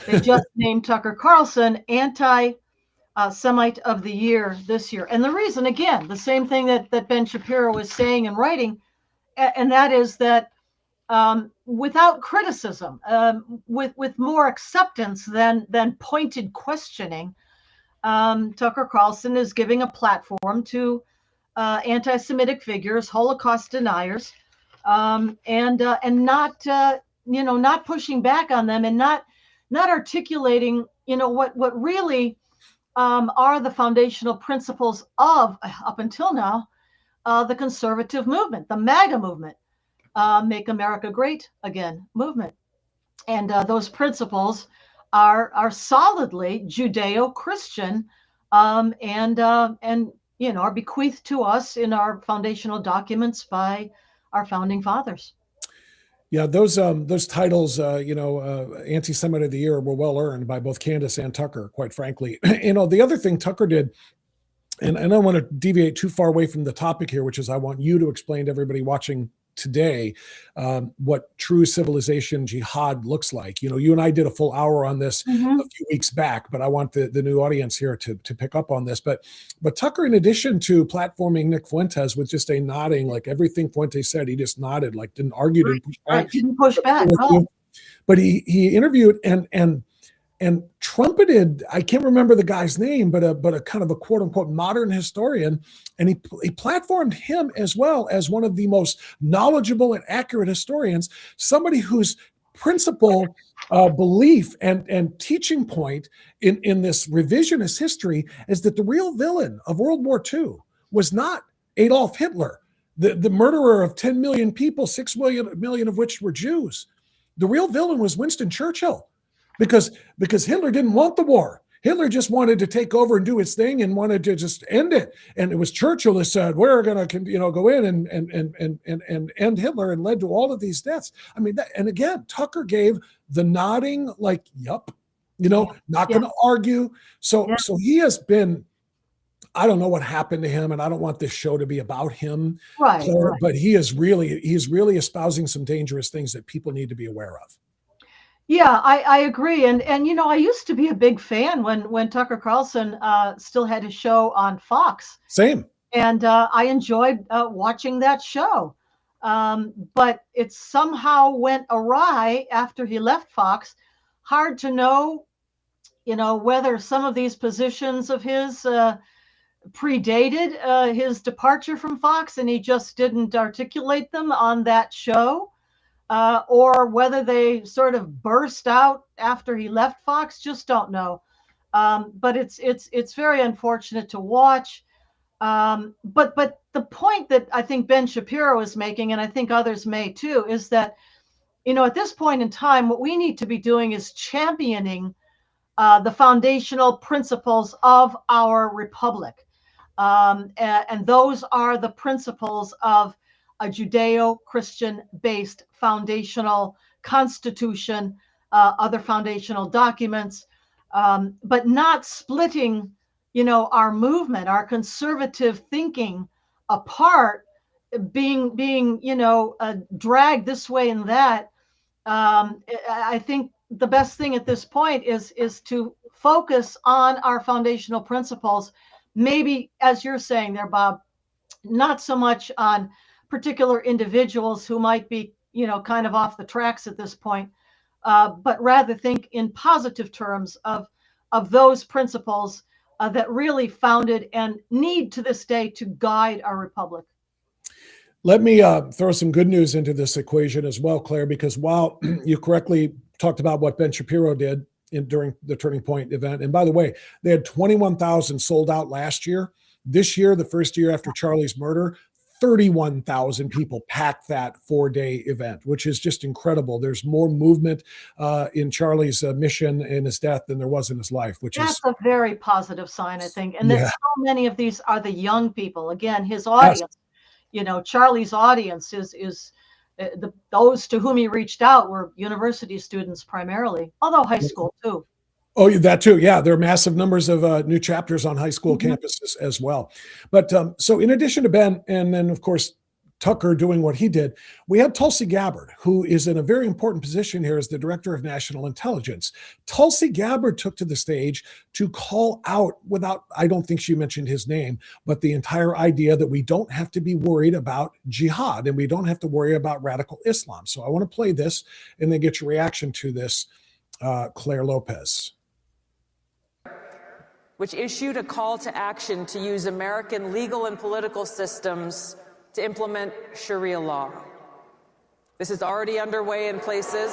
They just named Tucker Carlson Anti-Semite of the Year this year. And the reason, again, the same thing that Ben Shapiro was saying and writing, and that is that without criticism, with more acceptance than pointed questioning, Tucker Carlson is giving a platform to anti-Semitic figures, Holocaust deniers, and not not pushing back on them, and not articulating what really are the foundational principles of, up until now, the conservative movement, the MAGA movement, Make America Great Again movement. And those principles are solidly Judeo-Christian, and are bequeathed to us in our foundational documents by our founding fathers. Yeah, those titles, Anti-Semite of the Year, were well earned by both Candace and Tucker, quite frankly. The other thing Tucker did, and I don't want to deviate too far away from the topic here, which is I want you to explain to everybody watching today what true civilization jihad looks like. You and I did a full hour on this a few weeks back, but I want the new audience here to pick up on this. But Tucker, in addition to platforming Nick Fuentes with just a nodding, like everything Fuentes said, he just nodded, like didn't argue, didn't push back. Didn't push back. But he interviewed and trumpeted, I can't remember the guy's name, but a kind of a quote unquote modern historian. And he platformed him as well as one of the most knowledgeable and accurate historians, somebody whose principal belief and teaching point in this revisionist history is that the real villain of World War II was not Adolf Hitler, the murderer of 10 million people, 6 million of which were Jews. The real villain was Winston Churchill. Because Hitler didn't want the war. Hitler just wanted to take over and do his thing and wanted to just end it. And it was Churchill that said, we're going to go in and end Hitler, and led to all of these deaths. I mean, and again, Tucker gave the nodding, like, yup, not going to argue. So he has been, I don't know what happened to him, and I don't want this show to be about him, Claire, but he's really espousing some dangerous things that people need to be aware of. Yeah, I agree. And I used to be a big fan when Tucker Carlson still had his show on Fox. Same. And I enjoyed watching that show. But it somehow went awry after he left Fox. Hard to know, whether some of these positions of his predated his departure from Fox and he just didn't articulate them on that show. Or whether they sort of burst out after he left Fox, just don't know. But it's very unfortunate to watch. But the point that I think Ben Shapiro is making, and I think others may too, is that at this point in time, what we need to be doing is championing the foundational principles of our republic, and those are the principles of a Judeo-Christian based foundational constitution, other foundational documents, but not splitting, our movement, our conservative thinking apart, being dragged this way and that. I think the best thing at this point is to focus on our foundational principles. Maybe, as you're saying there, Bob, not so much on particular individuals who might be, kind of off the tracks at this point, but rather think in positive terms of those principles that really founded and need to this day to guide our republic. Let me throw some good news into this equation as well, Claire, because while you correctly talked about what Ben Shapiro did during the Turning Point event, and by the way, they had 21,000 sold out last year. This year, the first year after Charlie's murder, 31,000 people packed that 4-day event, which is just incredible. There's more movement in Charlie's mission and his death than there was in his life, which that's is a very positive sign, I think. And that so many of these are the young people. Again, his audience, Charlie's audience is those to whom he reached out were university students primarily, although high school too. Oh, that too. Yeah, there are massive numbers of new chapters on high school campuses as well. But so, in addition to Ben, and then of course Tucker doing what he did, we had Tulsi Gabbard, who is in a very important position here as the Director of National Intelligence. Tulsi Gabbard took to the stage to call out, without, I don't think she mentioned his name, but the entire idea that we don't have to be worried about jihad and we don't have to worry about radical Islam. So I want to play this and then get your reaction to this, Claire Lopez. Which issued a call to action to use American legal and political systems to implement Sharia law. This is already underway in places.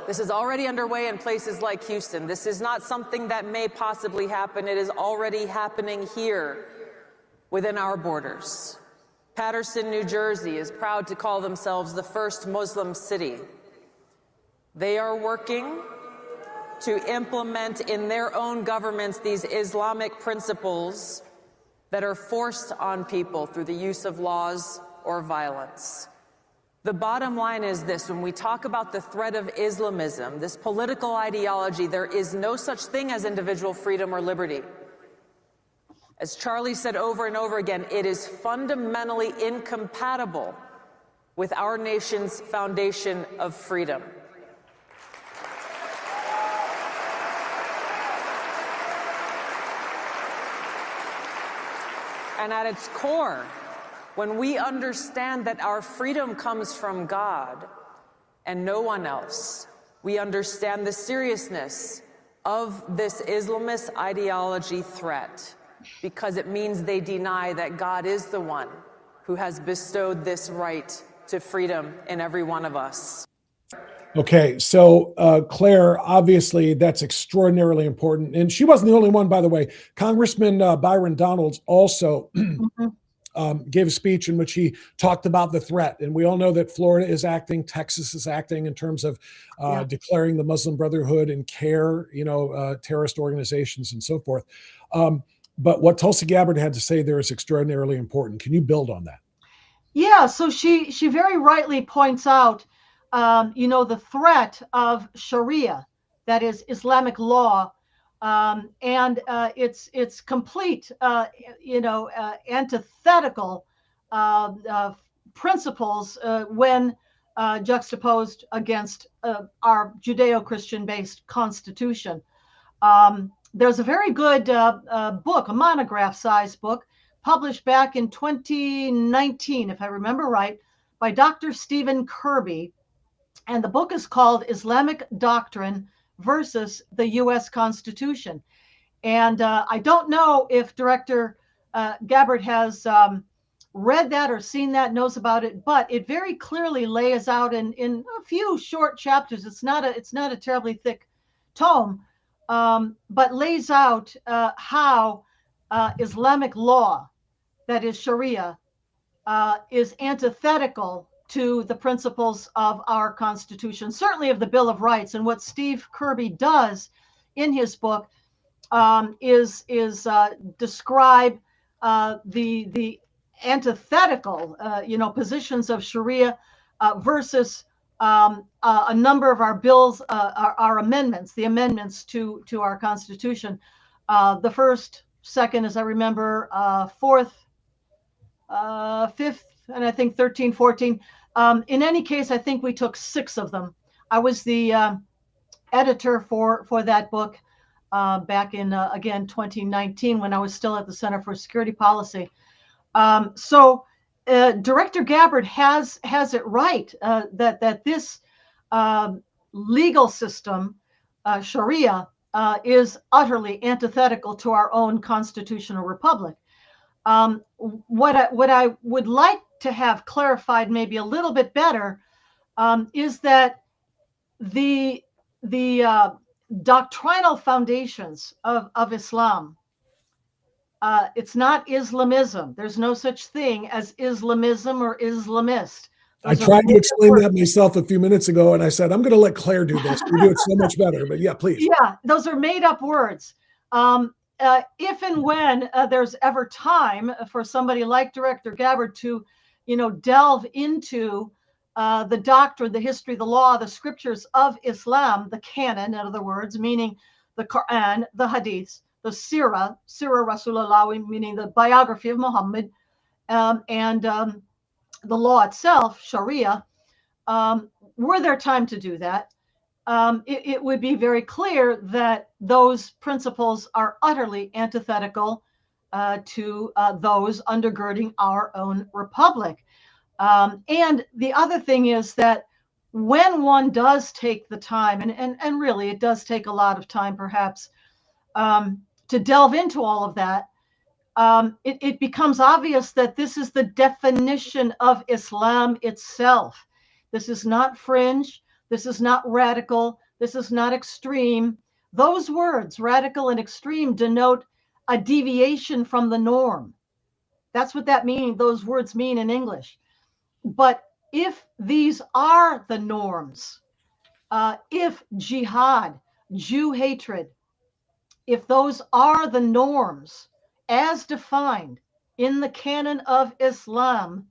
This is already underway in places like Houston. This is not something that may possibly happen. It is already happening here within our borders. Paterson, New Jersey is proud to call themselves the first Muslim city. They are working to implement in their own governments these Islamic principles that are forced on people through the use of laws or violence. The bottom line is this: when we talk about the threat of Islamism, this political ideology, there is no such thing as individual freedom or liberty. As Charlie said over and over again, it is fundamentally incompatible with our nation's foundation of freedom. And at its core, when we understand that our freedom comes from God and no one else, we understand the seriousness of this Islamist ideology threat, because it means they deny that God is the one who has bestowed this right to freedom in every one of us. Okay, so Claire, obviously that's extraordinarily important. And she wasn't the only one, by the way. Congressman Byron Donalds also gave a speech in which he talked about the threat. And we all know that Florida is acting, Texas is acting in terms of declaring the Muslim Brotherhood and CAIR, terrorist organizations and so forth. But what Tulsi Gabbard had to say there is extraordinarily important. Can you build on that? Yeah, so she very rightly points out the threat of Sharia, that is Islamic law, and its complete, antithetical principles when juxtaposed against our Judeo-Christian based Constitution. There's a very good book, a monograph-sized book, published back in 2019, if I remember right, by Dr. Stephen Kirby. And the book is called Islamic Doctrine versus the U.S. Constitution. And I don't know if Director Gabbard has read that or seen that, knows about it, but it very clearly lays out in a few short chapters. It's not a terribly thick tome, but lays out how Islamic law, that is Sharia, is antithetical to the principles of our Constitution, certainly of the Bill of Rights. And what Steve Kirby does in his book is describe the antithetical, positions of Sharia versus a number of our bills, our amendments, the amendments to our Constitution. The first, second, as I remember, fourth, fifth, and I think 13, 14. In any case, I think we took 6 of them. I was the editor for that book back in, again, 2019, when I was still at the Center for Security Policy. So Director Gabbard has it right that this legal system, Sharia, is utterly antithetical to our own constitutional republic. What I would like to have clarified maybe a little bit better is that the doctrinal foundations of Islam, it's not Islamism. There's no such thing as Islamism or Islamist. I tried to explain that myself a few minutes ago, and I said, I'm going to let Claire do this. You do it so much better. But yeah, please. Yeah, those are made up words. If and when there's ever time for somebody like Director Gabbard to delve into the doctrine, the history, the law, the scriptures of Islam, the canon, in other words, meaning the Quran, the hadiths, the Sirah Rasulullah, meaning the biography of Muhammad, and the law itself, Sharia, were there time to do that, it would be very clear that those principles are utterly antithetical to those undergirding our own republic. And the other thing is that when one does take the time, and really it does take a lot of time perhaps, to delve into all of that, it becomes obvious that this is the definition of Islam itself. This is not fringe. This is not radical. This is not extreme. Those words, radical and extreme, denote a deviation from the norm. That's what that means. Those words mean in English. But if these are the norms, if jihad, Jew hatred, if those are the norms as defined in the canon of Islam,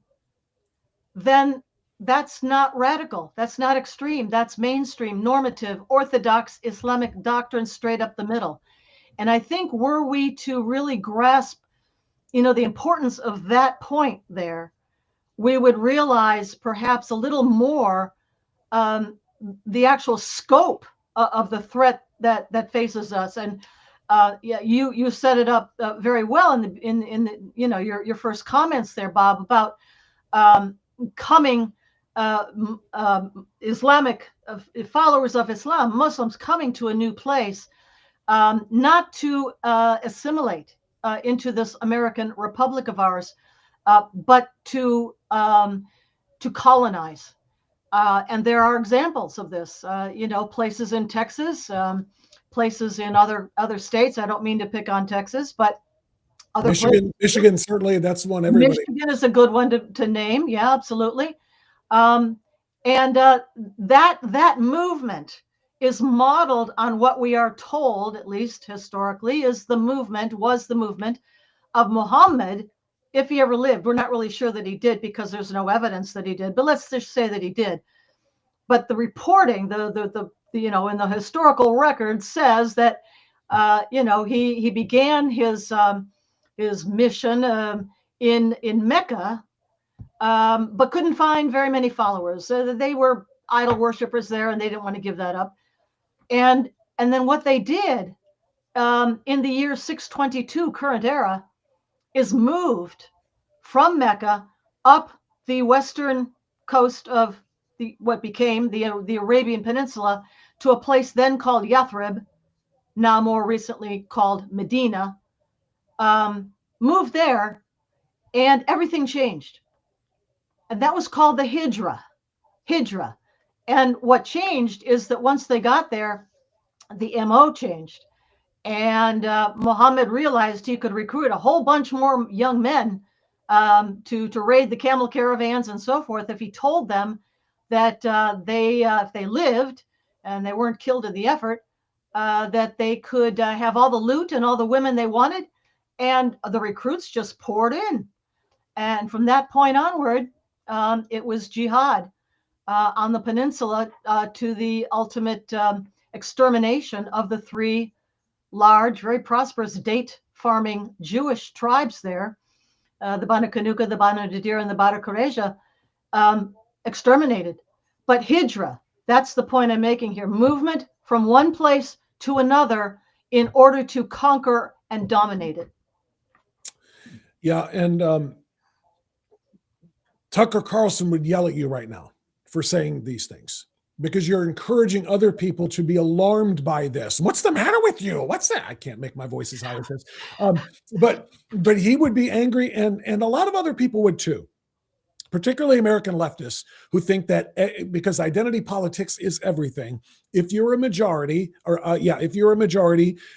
then that's not radical, that's not extreme, that's mainstream, normative, orthodox Islamic doctrine straight up the middle. And I think were we to really grasp, the importance of that point there, we would realize perhaps a little more the actual scope of the threat that faces us. And yeah, you set it up very well in the your first comments there, Bob, about coming Islamic followers of Islam, Muslims coming to a new place, not to assimilate into this American republic of ours, but to colonize. And there are examples of this, places in Texas, places in other states. I don't mean to pick on Texas, but other Michigan, certainly, that's one everybody. Michigan is a good one to name. Yeah, absolutely. And that movement is modeled on what we are told, at least historically, was the movement of Muhammad, if he ever lived. We're not really sure that he did because there's no evidence that he did, but let's just say that he did. But the reporting, the in the historical record says that he began his mission in Mecca, but couldn't find very many followers. They were idol worshippers there, and they didn't want to give that up. And then what they did in the year 622 current era is moved from Mecca up the western coast of what became the Arabian Peninsula to a place then called Yathrib, now more recently called Medina. Moved there, and everything changed. And that was called the Hijra. And what changed is that once they got there, the MO changed. And Muhammad realized he could recruit a whole bunch more young men to raid the camel caravans and so forth if he told them that if they lived and they weren't killed in the effort, that they could have all the loot and all the women they wanted. And the recruits just poured in. And from that point onward, it was jihad on the peninsula to the ultimate extermination of the three large, very prosperous date farming Jewish tribes there, the Banu Kanuka, the Banu Nadir, and the Banu Qurayza, exterminated. But Hijra, that's the point I'm making here. Movement from one place to another in order to conquer and dominate it. Yeah, and Tucker Carlson would yell at you right now for saying these things because you're encouraging other people to be alarmed by this. What's the matter with you? What's that? I can't make my voice as high as this. But he would be angry, and a lot of other people would too, particularly American leftists who think that because identity politics is everything, if you're a majority,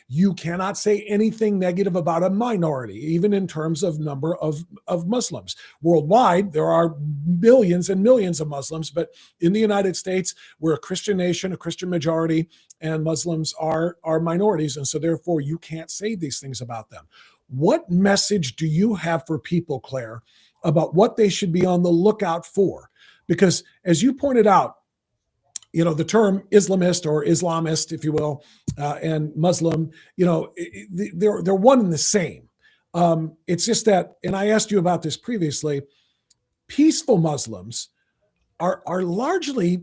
you cannot say anything negative about a minority, even in terms of number of Muslims. Worldwide, there are millions and millions of Muslims, but in the United States, we're a Christian nation, a Christian majority, and Muslims are minorities, and so therefore you can't say these things about them. What message do you have for people, Claire, about what they should be on the lookout for. Because as you pointed out, the term Islamist or Islamist, if you will, and Muslim, they're one and the same. It's just that, and I asked you about this previously, peaceful Muslims are largely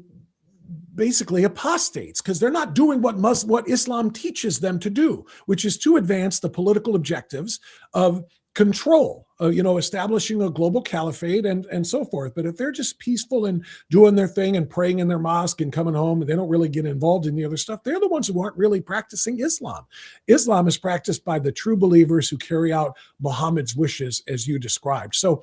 basically apostates because they're not doing what Islam teaches them to do, which is to advance the political objectives of control, establishing a global caliphate and so forth. But if they're just peaceful and doing their thing and praying in their mosque and coming home, and they don't really get involved in the other stuff, they're the ones who aren't really practicing Islam. Islam is practiced by the true believers who carry out Muhammad's wishes, as you described. So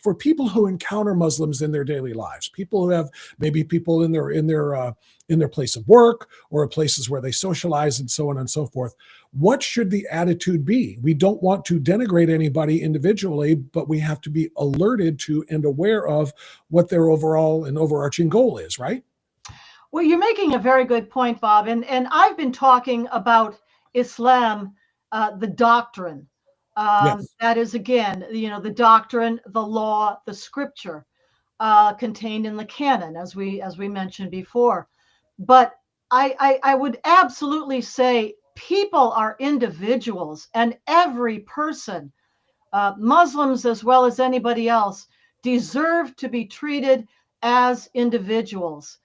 for people who encounter Muslims in their daily lives, people who have maybe people in their place of work or places where they socialize and so on and so forth, what should the attitude be? We don't want to denigrate anybody individually, but we have to be alerted to and aware of what their overall and overarching goal is, right? Well, you're making a very good point, Bob. And I've been talking about Islam, the doctrine. Yes. That is, again, the doctrine, the law, the scripture contained in the canon, as we mentioned before. But I would absolutely say people are individuals, and every person, Muslims as well as anybody else, deserve to be treated as individuals.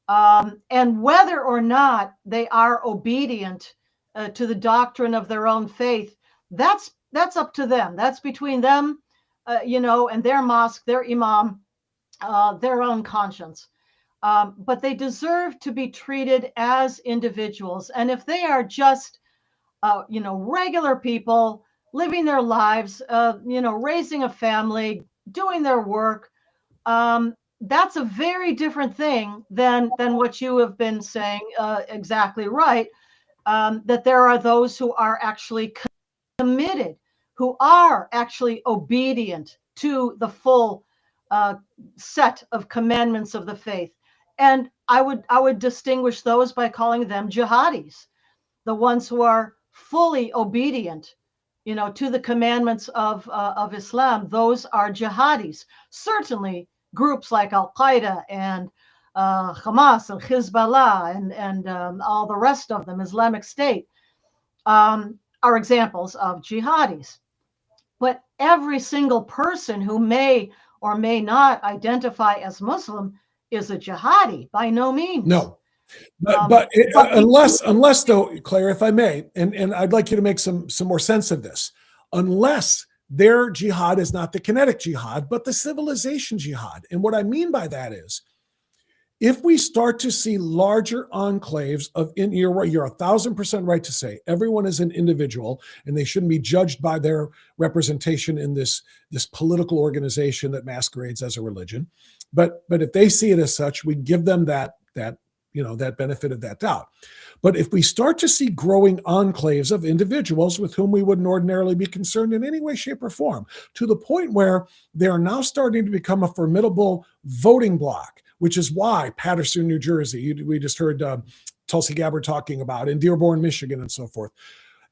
And whether or not they are obedient to the doctrine of their own faith, that's up to them. That's between them, and their mosque, their imam, their own conscience. But they deserve to be treated as individuals. And if they are just, regular people living their lives, raising a family, doing their work, that's a very different thing than what you have been saying. Exactly right. That there are those who are actually committed, who are actually obedient to the full set of commandments of the faith. And I would distinguish those by calling them jihadis, the ones who are fully obedient, to the commandments of Islam. Those are jihadis. Certainly, groups like Al Qaeda and Hamas and Hezbollah and all the rest of them, Islamic State, are examples of jihadis. But every single person who may or may not identify as Muslim is a jihadi, by no means. No. But unless though, Claire, if I may, and I'd like you to make some more sense of this, unless their jihad is not the kinetic jihad, but the civilization jihad. And what I mean by that is, if we start to see larger enclaves you're 1,000% right to say everyone is an individual and they shouldn't be judged by their representation in this political organization that masquerades as a religion. But if they see it as such, we give them that benefit of that doubt. But if we start to see growing enclaves of individuals with whom we wouldn't ordinarily be concerned in any way, shape, or form, to the point where they are now starting to become a formidable voting bloc, which is why Paterson, New Jersey, we just heard Tulsi Gabbard talking about, in Dearborn, Michigan, and so forth.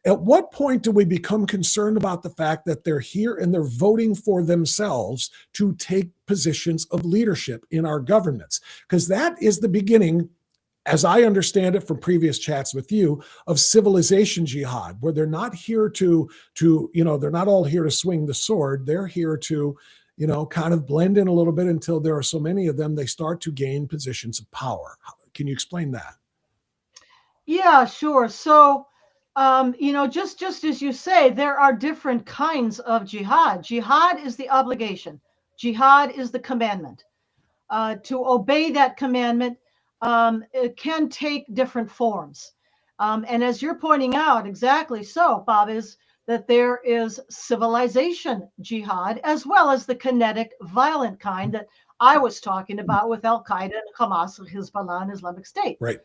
At what point do we become concerned about the fact that they're here and they're voting for themselves to take positions of leadership in our governments? Because that is the beginning, as I understand it from previous chats with you, of civilization jihad, where they're not here they're not all here to swing the sword. They're here to kind of blend in a little bit until there are so many of them, they start to gain positions of power. Can you explain that? Yeah, sure. So, just as you say, there are different kinds of jihad. Jihad is the obligation. Jihad is the commandment. To obey that commandment, it can take different forms. And as you're pointing out, exactly so, Bob, is that there is civilization jihad, as well as the kinetic, violent kind that I was talking about with Al Qaeda and Hamas and Hezbollah and Islamic State. Right.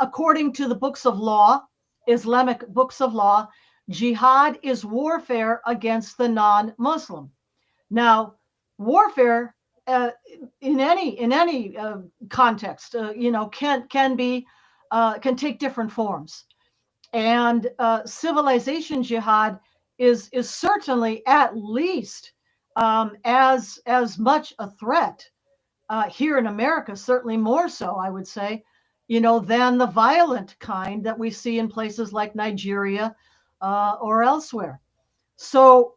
According to the books of law, Islamic books of law, jihad is warfare against the non-Muslim. Now, warfare in any context, can take different forms. And civilization jihad is certainly at least as much a threat here in America, certainly more so, I would say, than the violent kind that we see in places like Nigeria or elsewhere. So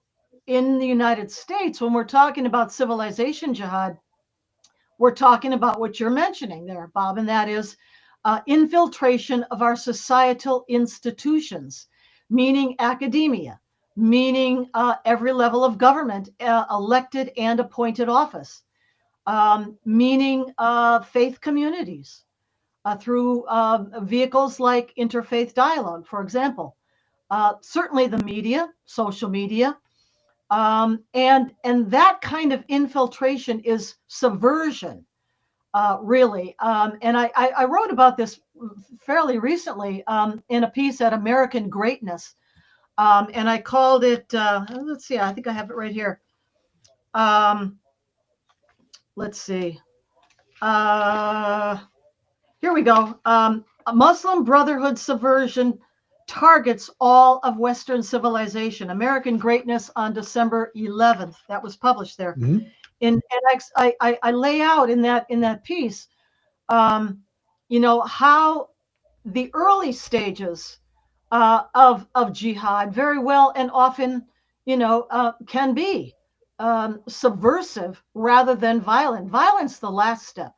in the United States, when we're talking about civilization jihad, we're talking about what you're mentioning there, Bob, and that is infiltration of our societal institutions, meaning academia, meaning every level of government, elected and appointed office, meaning faith communities through vehicles like interfaith dialogue, for example. Certainly the media, social media, and that kind of infiltration is subversion, really. And I wrote about this fairly recently in a piece at American Greatness, and I called it. Let's see, I think I have it right here. Let's see. Here we go. A Muslim Brotherhood subversion targets all of Western civilization. American Greatness on December 11th. That was published there. And I lay out in that piece, how the early stages of jihad very well and often, can be subversive rather than violent. Violence, the last step.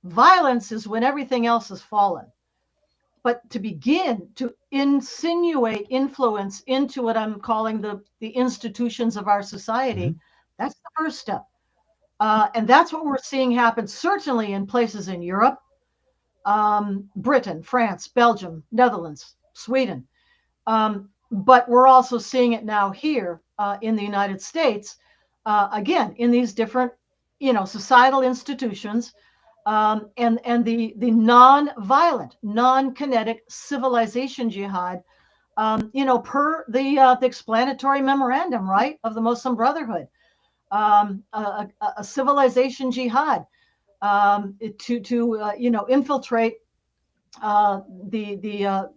Violence is when everything else has fallen. But to begin to insinuate influence into what I'm calling the institutions of our society, that's the first step. And that's what we're seeing happen, certainly in places in Europe, Britain, France, Belgium, Netherlands, Sweden. But we're also seeing it now here in the United States, again, in these different, societal institutions, and the non-violent, non-kinetic civilization jihad, per the explanatory memorandum, right, of the Muslim Brotherhood, a civilization jihad to infiltrate the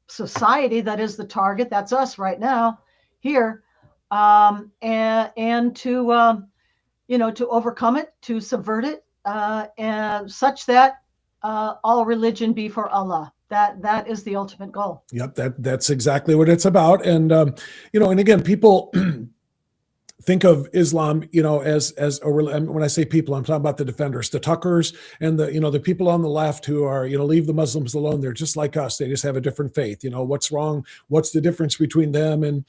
society that is the target. That's us right now here, and to to overcome it, to subvert it, and such that all religion be for Allah. That is the ultimate goal. Yep, that's exactly what it's about. And and again, people think of Islam, as when I say people, I'm talking about the defenders, the Tuckers, and the people on the left who are, leave the Muslims alone. They're just like us. They just have a different faith. What's wrong? What's the difference between them and,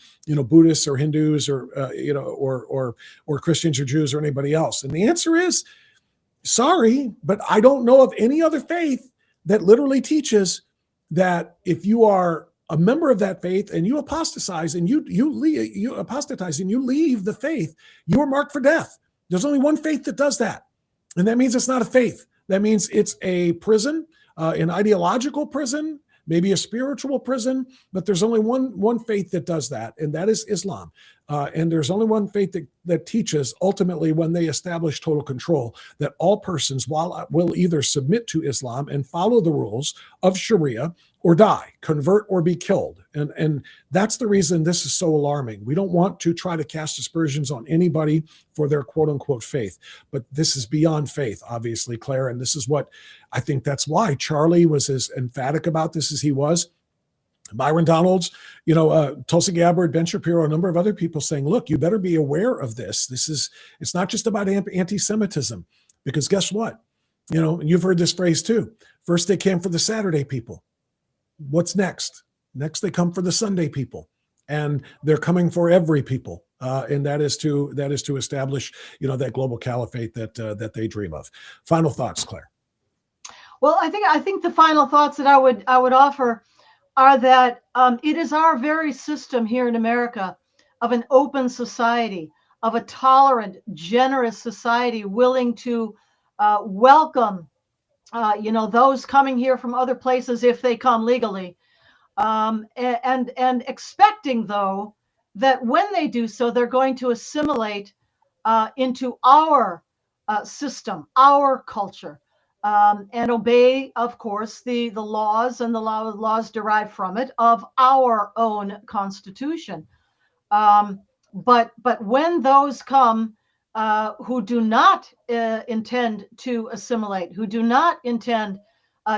Buddhists or Hindus or, or Christians or Jews or anybody else? And the answer is, sorry, but I don't know of any other faith that literally teaches that if you are a member of that faith and you apostatize and you apostatize and you leave the faith, you are marked for death. There's only one faith that does that. And that means it's not a faith. That means it's a prison, an ideological prison, maybe a spiritual prison, but there's only one faith that does that, and that is Islam. And there's only one faith that teaches, ultimately, when they establish total control, that all persons will either submit to Islam and follow the rules of Sharia or die, convert or be killed. And that's the reason this is so alarming. We don't want to try to cast aspersions on anybody for their quote unquote faith, but this is beyond faith, obviously, Claire. And this is what I think that's why Charlie was as emphatic about this as he was. Byron Donalds, Tulsi Gabbard, Ben Shapiro, a number of other people saying, look, you better be aware of this. It's not just about anti-Semitism, because guess what? You've heard this phrase too. First they came for the Saturday people. What's next? Next they come for the Sunday people, and they're coming for every people. And that is to establish, that global caliphate that they dream of. Final thoughts, Claire. Well, I think the final thoughts that I would offer are that it is our very system here in America of an open society, of a tolerant, generous society willing to welcome, those coming here from other places if they come legally, and expecting, though, that when they do so, they're going to assimilate into our system, our culture. And obey, of course, the laws and the laws derived from it of our own Constitution. But when those come who do not intend to assimilate, who do not intend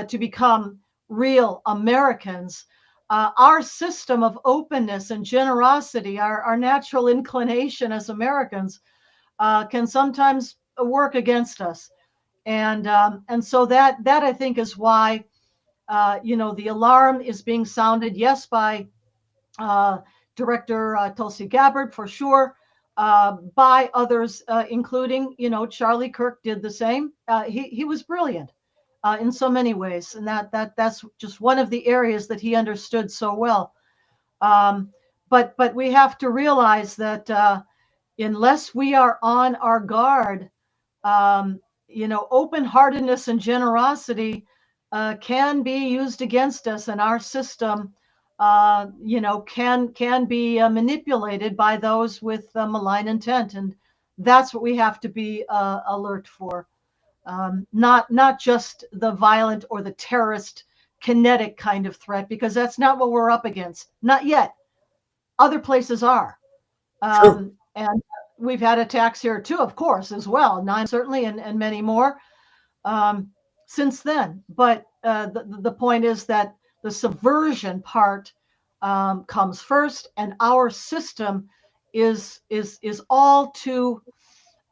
to become real Americans, our system of openness and generosity, our natural inclination as Americans, can sometimes work against us. And so that I think is why the alarm is being sounded, yes, by Director Tulsi Gabbard for sure, by others, including Charlie Kirk did the same. He was brilliant in so many ways, and that's just one of the areas that he understood so well. But we have to realize that unless we are on our guard, open-heartedness and generosity can be used against us, and our system, can be manipulated by those with malign intent, and that's what we have to be alert for. Not just the violent or the terrorist kinetic kind of threat, because that's not what we're up against. Not yet. Other places are. And we've had attacks here too, of course, as well. 9 certainly, and many more since then. But the point is that the subversion part comes first, and our system is all too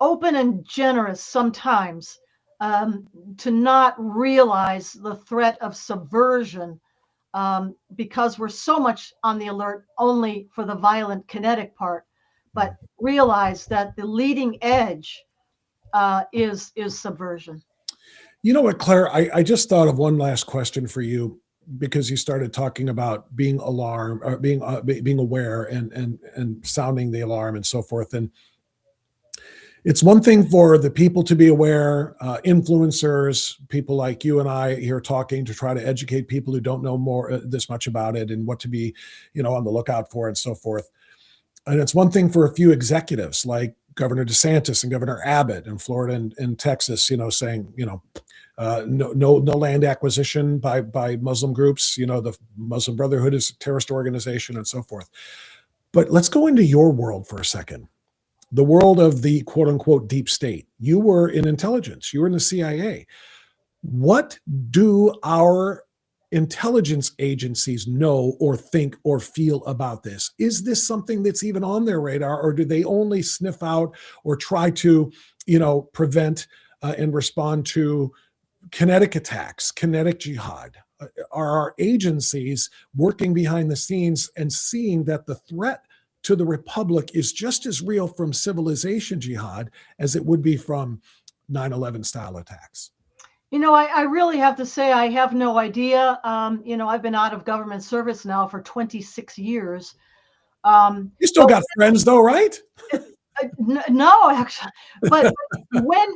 open and generous sometimes to not realize the threat of subversion, because we're so much on the alert only for the violent kinetic part, but realize that the leading edge is subversion. You know what, Claire? I just thought of one last question for you, because you started talking about being alarmed, or being aware, and sounding the alarm and so forth. And it's one thing for the people to be aware, influencers, people like you and I here talking to try to educate people who don't know this much about it, and what to be, on the lookout for and so forth. And it's one thing for a few executives like Governor DeSantis and Governor Abbott in Florida and Texas, saying, no land acquisition by Muslim groups. The Muslim Brotherhood is a terrorist organization and so forth. But let's go into your world for a second. The world of the quote unquote deep state. You were in intelligence. You were in the CIA. What do our intelligence agencies know or think or feel about this? Is this something that's even on their radar, or do they only sniff out or try to, prevent and respond to kinetic attacks, kinetic jihad? Are our agencies working behind the scenes and seeing that the threat to the republic is just as real from civilization jihad as it would be from 9/11 style attacks? I really have to say I have no idea. I've been out of government service now for 26 years. You still got friends though, right? No, actually. But when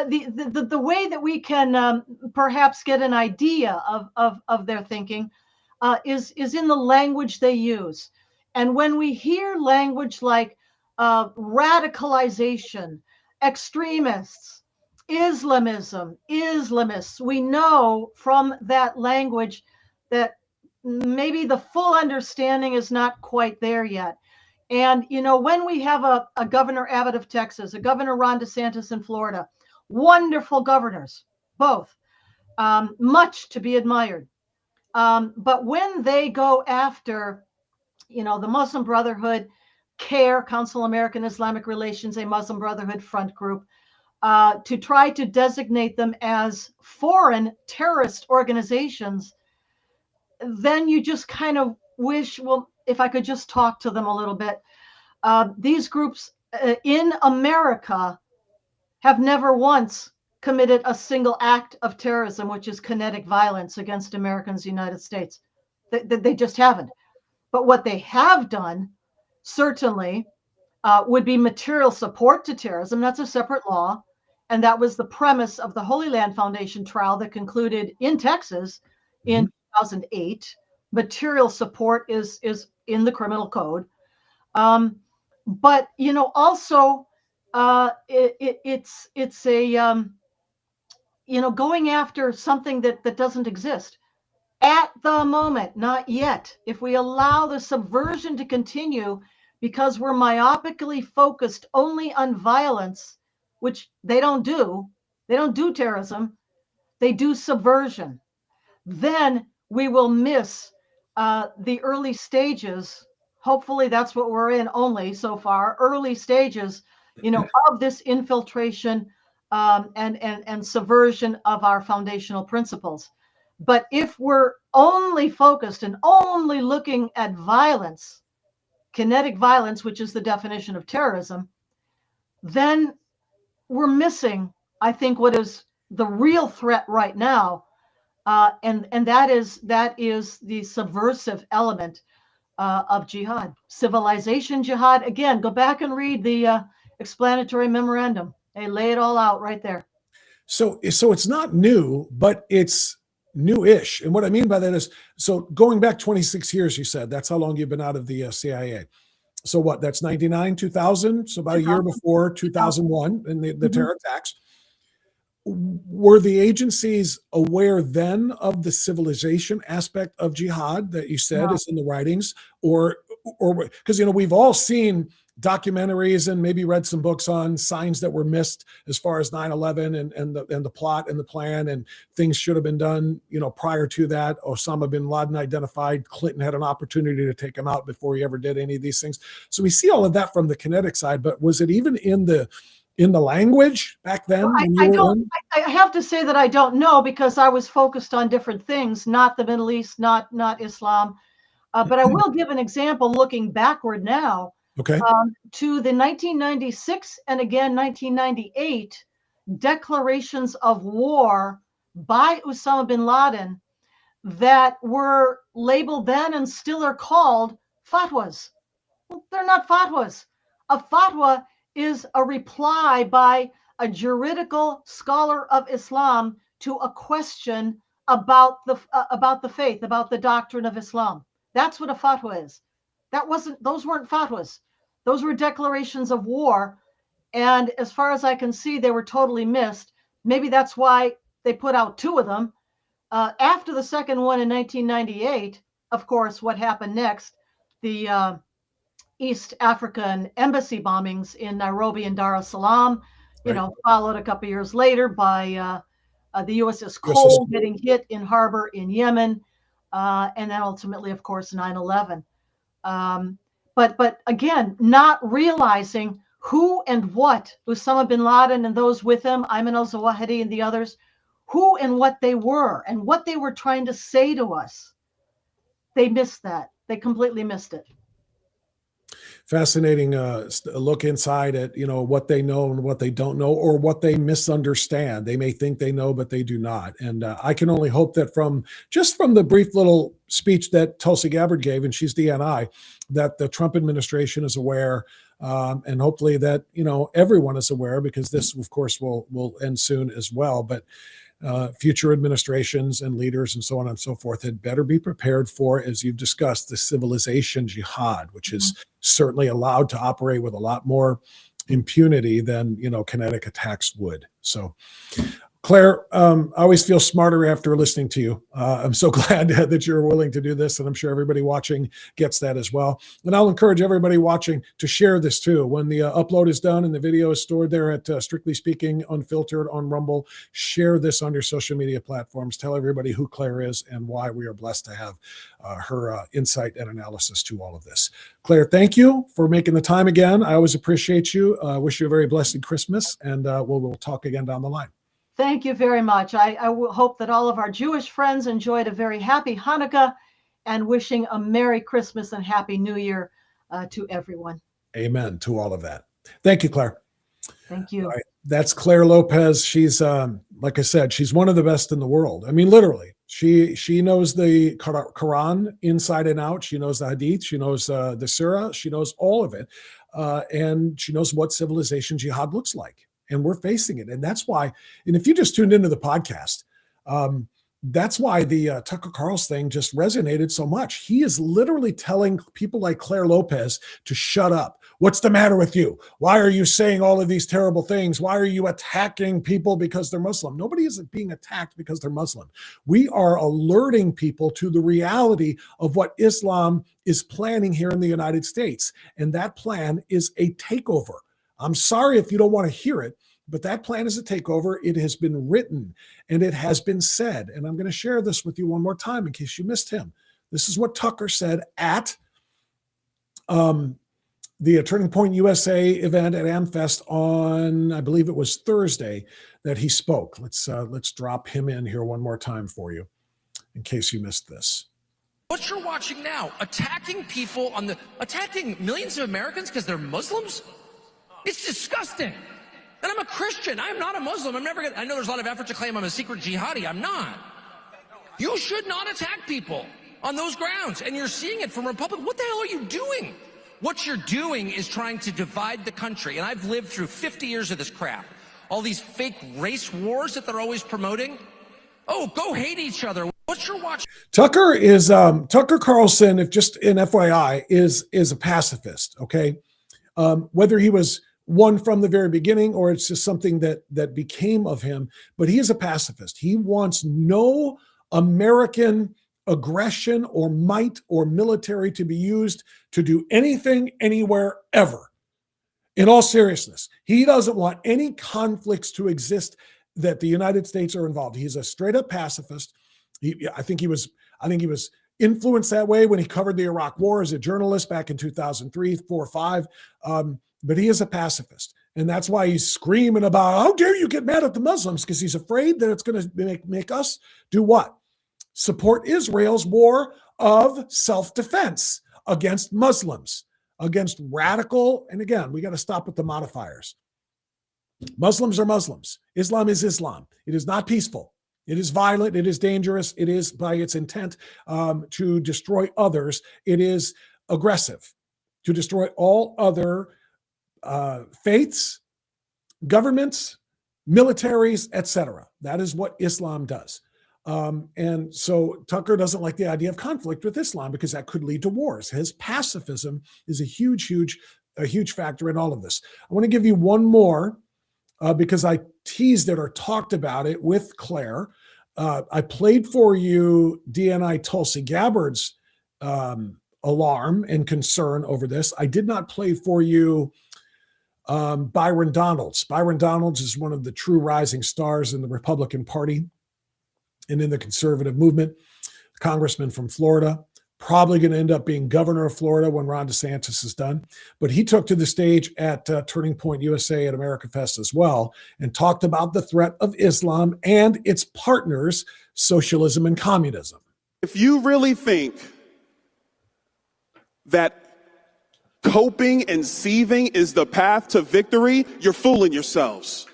the way that we can perhaps get an idea of their thinking is in the language they use. And when we hear language like radicalization, extremists, Islamism, Islamists, we know from that language that maybe the full understanding is not quite there yet. And, when we have a Governor Abbott of Texas, a Governor Ron DeSantis in Florida, wonderful governors, both, much to be admired. But when they go after, the Muslim Brotherhood, CARE, Council American Islamic Relations, a Muslim Brotherhood front group, to try to designate them as foreign terrorist organizations, then you just kind of wish, well, if I could just talk to them a little bit. These groups in America have never once committed a single act of terrorism, which is kinetic violence against Americans in the United States. They just haven't. But what they have done, certainly, would be material support to terrorism. That's a separate law. And that was the premise of the Holy Land Foundation trial that concluded in Texas in 2008. Material support is in the criminal code. But, also it's a, going after something that doesn't exist at the moment, not yet. If we allow the subversion to continue because we're myopically focused only on violence, which they don't do. They don't do terrorism. They do subversion. Then we will miss the early stages. Hopefully that's what we're in only so far, early stages, of this infiltration and subversion of our foundational principles. But if we're only focused and only looking at violence, kinetic violence, which is the definition of terrorism, then we're missing, I think, what is the real threat right now, and that is the subversive element of jihad, civilization jihad. Again, go back and read the explanatory memorandum. They lay it all out right there. So it's not new, but it's new-ish. And what I mean by that is, so going back 26 years, you said, that's how long you've been out of the CIA. So what, that's 99, 2000? So about a year before 2001 and the terror attacks. Were the agencies aware then of the civilization aspect of jihad that you said is in the writings? Or because, we've all seen documentaries and maybe read some books on signs that were missed as far as 9/11 and the plot and the plan, and things should have been done, prior to that. Osama bin Laden identified, Clinton had an opportunity to take him out before he ever did any of these things. So we see all of that from the kinetic side, but was it even in the language back then? I have to say that I don't know, because I was focused on different things, not the Middle East, not Islam. But I will give an example looking backward now. Okay. To the 1996 and again 1998 declarations of war by Osama bin Laden that were labeled then and still are called fatwas. Well, they're not fatwas. A fatwa is a reply by a juridical scholar of Islam to a question about the faith, about the doctrine of Islam. That's what a fatwa is. Those weren't fatwas. Those were declarations of war. And as far as I can see, they were totally missed. Maybe that's why they put out two of them. After the second one in 1998, of course, what happened next? The East African embassy bombings in Nairobi and Dar es Salaam, followed a couple years later by the USS Cole getting hit in harbor in Yemen, and then ultimately, of course, 9/11. But again, not realizing who and what Osama bin Laden and those with him, Ayman al-Zawahiri and the others, who and what they were and what they were trying to say to us. They missed that. They completely missed it. Fascinating look inside at, what they know and what they don't know, or what they misunderstand. They may think they know, but they do not. And I can only hope that from the brief little speech that Tulsi Gabbard gave, and she's DNI, that the Trump administration is aware, and hopefully that, everyone is aware, because this, of course, will end soon as well. But future administrations and leaders and so on and so forth had better be prepared for, as you've discussed, the civilization jihad, which is certainly allowed to operate with a lot more impunity than, kinetic attacks would. So, Claire, I always feel smarter after listening to you. I'm so glad that you're willing to do this, and I'm sure everybody watching gets that as well. And I'll encourage everybody watching to share this too. When the upload is done and the video is stored there at Strictly Speaking Unfiltered on Rumble, share this on your social media platforms. Tell everybody who Claire is and why we are blessed to have her insight and analysis to all of this. Claire, thank you for making the time again. I always appreciate you. I wish you a very blessed Christmas, and we'll talk again down the line. Thank you very much. I hope that all of our Jewish friends enjoyed a very happy Hanukkah, and wishing a Merry Christmas and Happy New Year to everyone. Amen to all of that. Thank you, Claire. Thank you. All right. That's Claire Lopez. She's, like I said, she's one of the best in the world. I mean, literally, she knows the Quran inside and out. She knows the Hadith. She knows the Surah. She knows all of it. And she knows what civilization jihad looks like. And we're facing it. And that's why, and if you just tuned into the podcast, That's why the Tucker Carlson thing just resonated so much. He is literally telling people like Claire Lopez to shut up. What's the matter with you? Why are you saying all of these terrible things? Why are you attacking people because they're Muslim? Nobody is being attacked because they're Muslim. We are alerting people to the reality of what Islam is planning here in the United States. And that plan is a takeover. I'm sorry if you don't want to hear it, but that plan is a takeover. It has been written and it has been said. And I'm going to share this with you one more time in case you missed him. This is what Tucker said at the Turning Point USA event at AmFest on, I believe it was Thursday that he spoke. Let's drop him in here one more time for you in case you missed this. What you're watching now, attacking millions of Americans because they're Muslims? It's disgusting. And I'm a Christian. I'm not a Muslim. I know there's a lot of effort to claim I'm a secret jihadi. I'm not. You should not attack people on those grounds. And you're seeing it from Republicans. What the hell are you doing? What you're doing is trying to divide the country. And I've lived through 50 years of this crap. All these fake race wars that they're always promoting. Oh, go hate each other. What you're watching. Tucker Carlson, if just in FYI, is a pacifist. Okay. Whether he was one from the very beginning or it's just something that became of him, but he is a pacifist. He wants no American aggression or might or military to be used to do anything anywhere ever. In all seriousness, he doesn't want any conflicts to exist that the United States are involved. He's a straight up pacifist. I think he was influenced that way when he covered the Iraq War as a journalist back in 2003, 4, 5. But he is a pacifist. And that's why he's screaming about, how dare you get mad at the Muslims? Because he's afraid that it's going to make us do what? Support Israel's war of self-defense against Muslims, against radical, and again, we got to stop with the modifiers. Muslims are Muslims. Islam is Islam. It is not peaceful. It is violent. It is dangerous. It is, by its intent, to destroy others. It is aggressive, to destroy all other faiths, governments, militaries, etc. That is what Islam does. And so Tucker doesn't like the idea of conflict with Islam because that could lead to wars. His pacifism is a huge factor in all of this. I want to give you one more because I teased it or talked about it with Claire. I played for you DNI Tulsi Gabbard's alarm and concern over this. I did not play for you Byron Donalds. Byron Donalds is one of the true rising stars in the Republican Party and in the conservative movement, congressman from Florida, probably going to end up being governor of Florida when Ron DeSantis is done. But he took to the stage at Turning Point USA at America Fest as well and talked about the threat of Islam and its partners, socialism and communism. If you really think that coping and seething is the path to victory, you're fooling yourselves.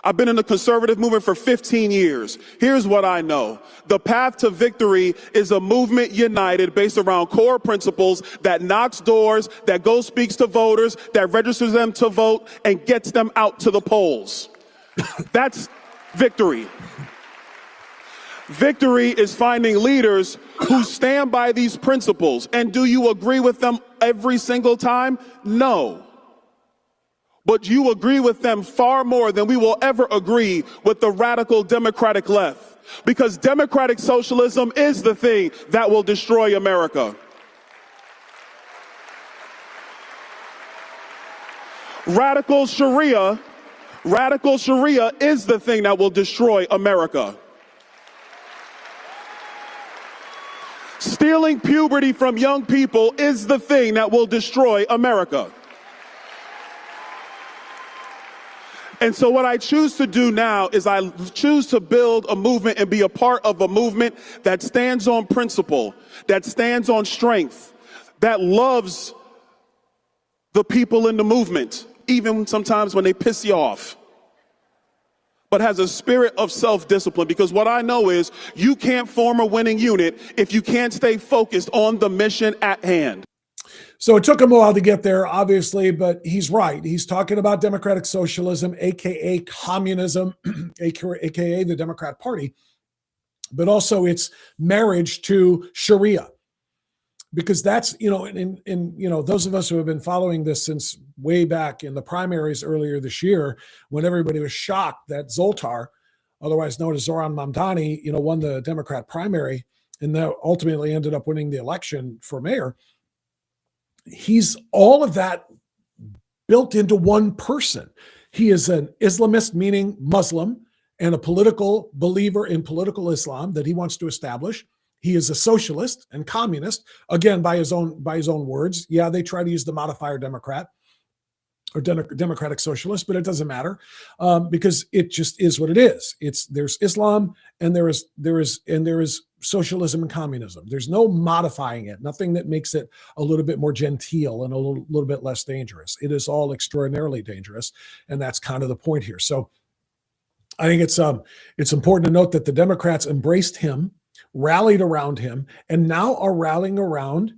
I've been in the conservative movement for 15 years. Here's what I know. The path to victory is a movement united based around core principles that knocks doors, that goes speaks to voters, that registers them to vote, and gets them out to the polls. That's victory. Victory is finding leaders who stand by these principles. And do you agree with them every single time? No. But you agree with them far more than we will ever agree with the radical democratic left. Because democratic socialism is the thing that will destroy America. Radical Sharia is the thing that will destroy America. Stealing puberty from young people is the thing that will destroy America. And so what I choose to do now is I choose to build a movement and be a part of a movement that stands on principle, that stands on strength, that loves the people in the movement, even sometimes when they piss you off, but has a spirit of self-discipline. Because what I know is you can't form a winning unit if you can't stay focused on the mission at hand. So it took him a while to get there, obviously, but he's right. He's talking about democratic socialism, aka communism, aka the Democrat Party. but also its marriage to Sharia. Because that's, those of us who have been following this since way back in the primaries earlier this year, when everybody was shocked that Zoltar, otherwise known as Zoran Mamdani, won the Democrat primary and that ultimately ended up winning the election for mayor. He's all of that built into one person. He is an Islamist, meaning Muslim, and a political believer in political Islam that he wants to establish. He is a socialist and communist, again, by his own words. Yeah, they try to use the modifier Democrat or democratic socialist, but it doesn't matter because it just is what it is. There's Islam and there is socialism and communism. There's no modifying it. Nothing that makes it a little bit more genteel and a little bit less dangerous. It is all extraordinarily dangerous, and that's kind of the point here. So I think it's important to note that the Democrats embraced him, rallied around him, and now are rallying around,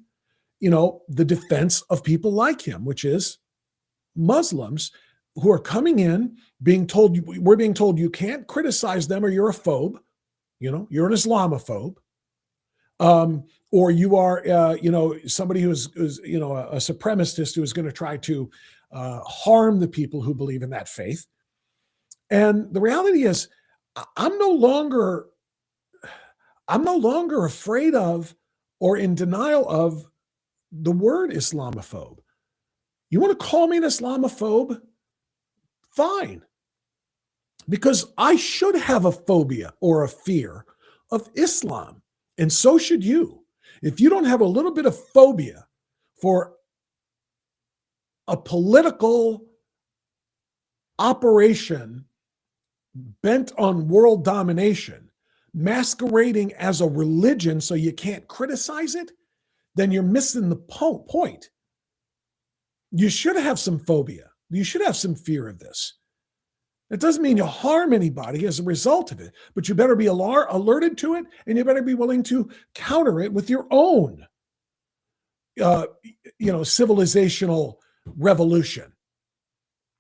the defense of people like him, which is Muslims who are coming in, we're being told you can't criticize them or you're a phobe, you're an Islamophobe, or you are, somebody who's a supremacist who is going to try to harm the people who believe in that faith. And the reality is, I'm no longer afraid of or in denial of the word Islamophobe. You want to call me an Islamophobe? Fine. Because I should have a phobia or a fear of Islam, and so should you. If you don't have a little bit of phobia for a political operation bent on world domination, masquerading as a religion so you can't criticize it, then you're missing the point. You should have some phobia. You should have some fear of this. It doesn't mean you'll harm anybody as a result of it, but you better be alerted to it, and you better be willing to counter it with your own, civilizational revolution.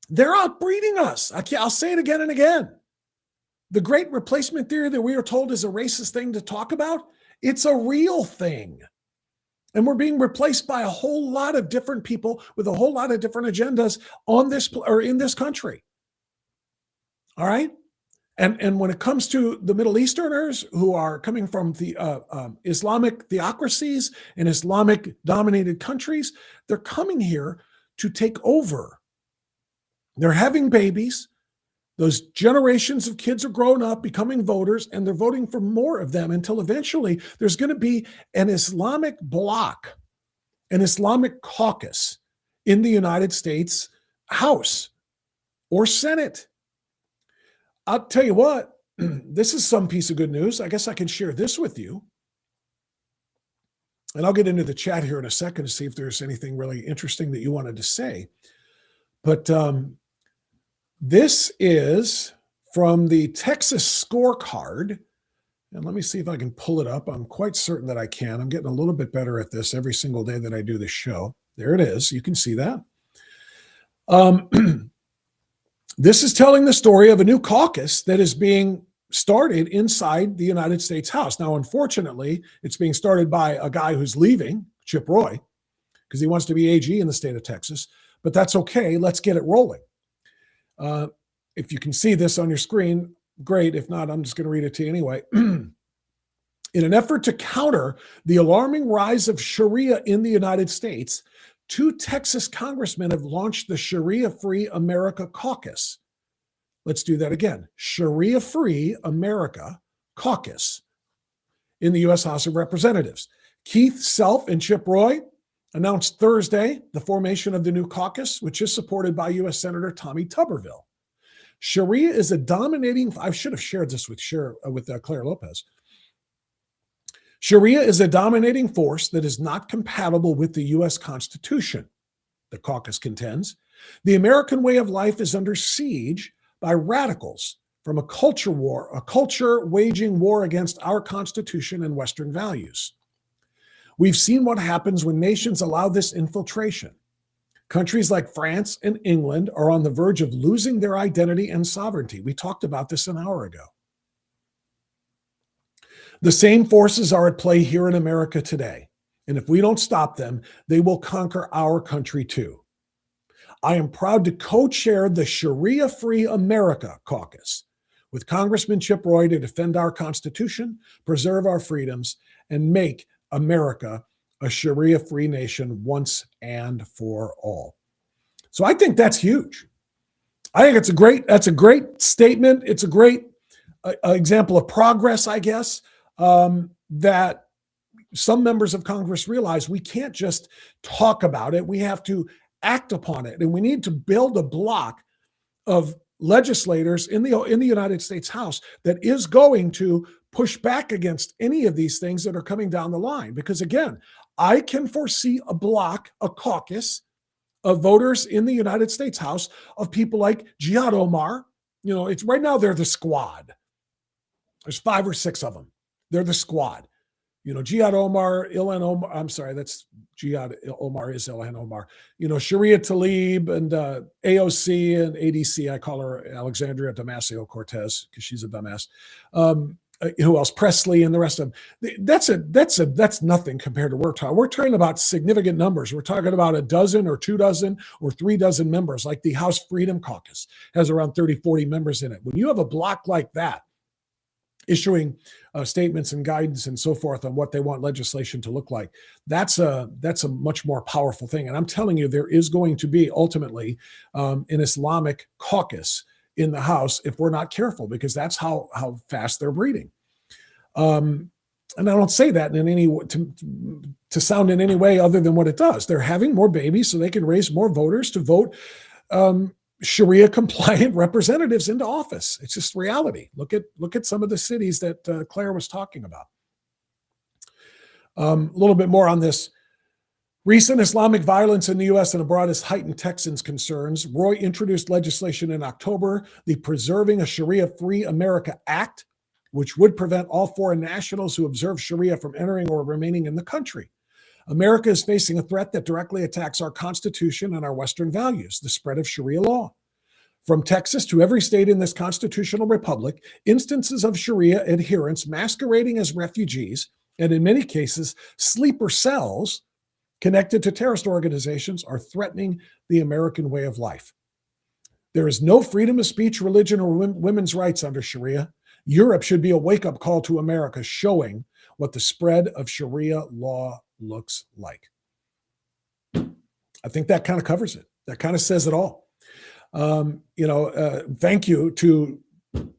They're outbreeding us. I'll say it again and again. The great replacement theory that we are told is a racist thing to talk about, it's a real thing. And we're being replaced by a whole lot of different people with a whole lot of different agendas on this or in this country. All right? And when it comes to the Middle Easterners who are coming from the Islamic theocracies and Islamic dominated countries, they're coming here to take over. They're having babies. Those generations of kids are growing up, becoming voters, and they're voting for more of them until eventually there's going to be an Islamic bloc, an Islamic caucus in the United States House or Senate. I'll tell you what, this is some piece of good news. I guess I can share this with you. And I'll get into the chat here in a second to see if there's anything really interesting that you wanted to say. But this is from the Texas scorecard. And let me see if I can pull it up. I'm quite certain that I can. I'm getting a little bit better at this every single day that I do this show. There it is. You can see that. This is telling the story of a new caucus that is being started inside the United States House. Now, unfortunately, it's being started by a guy who's leaving, Chip Roy, because he wants to be AG in the state of Texas. But that's okay. Let's get it rolling. If you can see this on your screen, great. If not, I'm just going to read it to you anyway. In an effort to counter the alarming rise of Sharia in the United States, 2 Texas congressmen have launched the Sharia-Free America Caucus. Let's do that again. Sharia-Free America Caucus in the U.S. House of Representatives. Keith Self and Chip Roy announced Thursday the formation of the new caucus, which is supported by U.S. Senator Tommy Tuberville. Sharia is a dominating, I should have shared this with Claire Lopez. Sharia is a dominating force that is not compatible with the U.S. Constitution, the caucus contends. The American way of life is under siege by radicals from a culture waging war against our Constitution and Western values. We've seen what happens when nations allow this infiltration. Countries like France and England are on the verge of losing their identity and sovereignty. We talked about this an hour ago. The same forces are at play here in America today. And if we don't stop them, they will conquer our country too. I am proud to co-chair the Sharia-Free America Caucus with Congressman Chip Roy to defend our Constitution, preserve our freedoms, and make America a Sharia-free nation once and for all. So I think that's huge. I think that's a great statement. It's a great example of progress, I guess, that some members of Congress realize we can't just talk about it. We have to act upon it. And we need to build a block of legislators in the United States House that is going to push back against any of these things that are coming down the line. Because again, I can foresee a block, a caucus of voters in the United States House of people like Jihad Omar. You know, it's right now they're the squad. There's 5 or 6 of them. They're the squad. You know, Jihad Omar, Ilhan Omar, I'm sorry, that's Jihad Omar is Ilhan Omar. You know, Sharia Tlaib and AOC and ADC, I call her Alexandria Ocasio-Cortez because she's a dumbass. Who else? Presley and the rest of them. That's nothing compared to we're talking about significant numbers. We're talking about a dozen or 2 dozen or 3 dozen members, like the House Freedom Caucus has around 30, 40 members in it. When you have a block like that, issuing statements and guidance and so forth on what they want legislation to look like, that's a much more powerful thing. And I'm telling you, there is going to be ultimately an Islamic caucus in the House if we're not careful, because that's how fast they're breeding. And I don't say that in any to sound in any way other than what it does. They're having more babies so they can raise more voters to vote Sharia compliant representatives into office. It's just reality. Look at some of the cities that Claire was talking about. A little bit more on this. Recent Islamic violence in the U.S. and abroad has heightened Texans' concerns. Roy introduced legislation in October, the Preserving a Sharia-Free America Act, which would prevent all foreign nationals who observe Sharia from entering or remaining in the country. America is facing a threat that directly attacks our Constitution and our Western values, the spread of Sharia law. From Texas to every state in this constitutional republic, instances of Sharia adherents masquerading as refugees, and in many cases, sleeper cells connected to terrorist organizations, are threatening the American way of life. There is no freedom of speech, religion, or women's rights under Sharia. Europe should be a wake-up call to America, showing what the spread of Sharia law looks like. I think that kind of covers it. That kind of says it all. Thank you to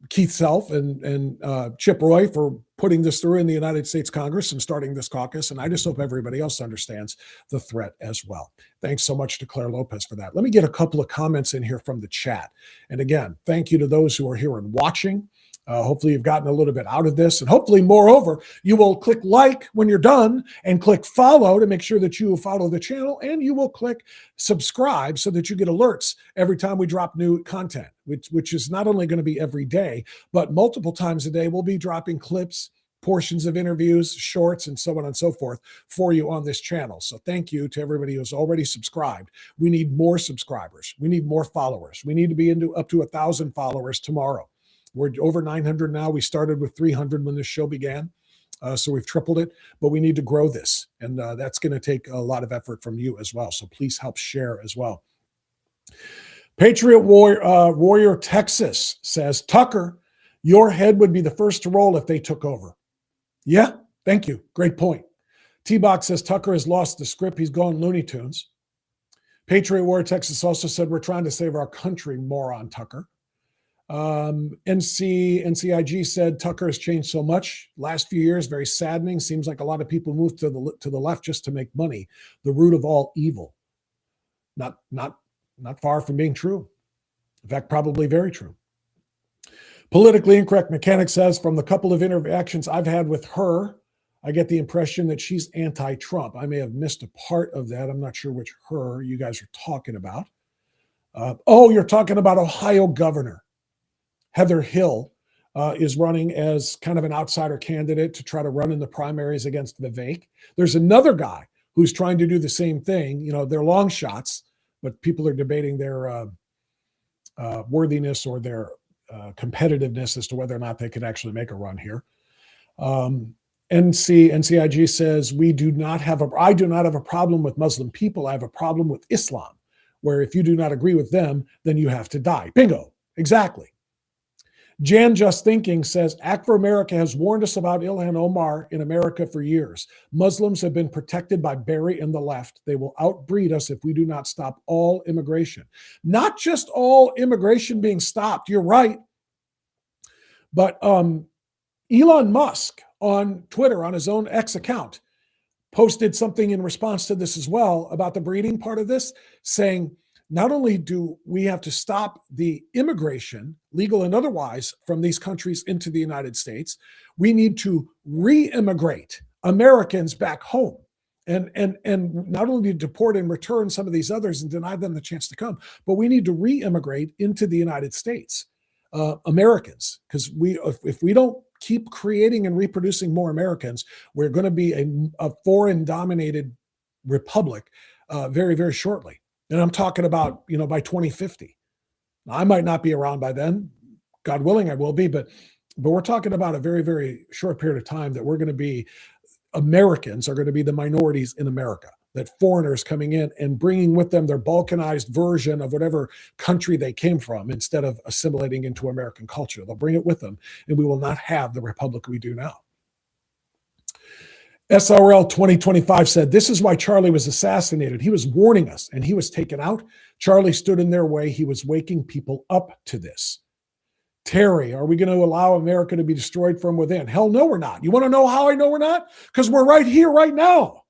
Keith Self and Chip Roy for putting this through in the United States Congress and starting this caucus. And I just hope everybody else understands the threat as well. Thanks so much to Claire Lopez for that. Let me get a couple of comments in here from the chat. And again, thank you to those who are here and watching. Hopefully you've gotten a little bit out of this, and hopefully, moreover, you will click like when you're done and click follow to make sure that you follow the channel, and you will click subscribe so that you get alerts every time we drop new content, which is not only going to be every day, but multiple times a day. We'll be dropping clips, portions of interviews, shorts, and so on and so forth for you on this channel. So thank you to everybody who's already subscribed. We need more subscribers. We need more followers. We need to be up to 1,000 followers tomorrow. We're over 900 now. We started with 300 when this show began. So we've tripled it, but we need to grow this. And that's going to take a lot of effort from you as well. So please help share as well. Patriot Warrior Texas says, Tucker, your head would be the first to roll if they took over. Yeah, thank you. Great point. T-Box says, Tucker has lost the script. He's gone Looney Tunes. Patriot Warrior Texas also said, we're trying to save our country, moron Tucker. NCIG said Tucker has changed so much last few years, very saddening. Seems like a lot of people moved to the left just to make money, the root of all evil. Not far from being true. In fact, probably very true. Politically Incorrect Mechanic says, from the couple of interactions I've had with her, I get the impression that she's anti-Trump. I may have missed a part of that. I'm not sure which her you guys are talking about. You're talking about Ohio governor. Heather Hill is running as kind of an outsider candidate to try to run in the primaries against Vivek. There's another guy who's trying to do the same thing. You know, they're long shots, but people are debating their worthiness or their competitiveness as to whether or not they could actually make a run here. NCIG says, I do not have a problem with Muslim people. I have a problem with Islam, where if you do not agree with them, then you have to die. Bingo. Exactly. Jan Just Thinking says, Act for America has warned us about Ilhan Omar in America for years. Muslims have been protected by Barry and the left. They will outbreed us if we do not stop all immigration. Not just all immigration being stopped, you're right. But Elon Musk on Twitter, on his own X account, posted something in response to this as well about the breeding part of this, saying, not only do we have to stop the immigration, legal and otherwise, from these countries into the United States, we need to re-immigrate Americans back home. And not only deport and return some of these others and deny them the chance to come, but we need to re-immigrate into the United States, Americans, because if we don't keep creating and reproducing more Americans, we're going to be a foreign-dominated republic very, very shortly. And I'm talking about, by 2050. Now, I might not be around by then. God willing, I will be. But we're talking about a very, very short period of time that we're going to be, Americans are going to be the minorities in America, that foreigners coming in and bringing with them their balkanized version of whatever country they came from instead of assimilating into American culture. They'll bring it with them, and we will not have the republic we do now. SRL 2025 said, this is why Charlie was assassinated. He was warning us and he was taken out. Charlie stood in their way. He was waking people up to this. Terry, are we going to allow America to be destroyed from within? Hell no, we're not. You want to know how I know we're not? Because we're right here, right now.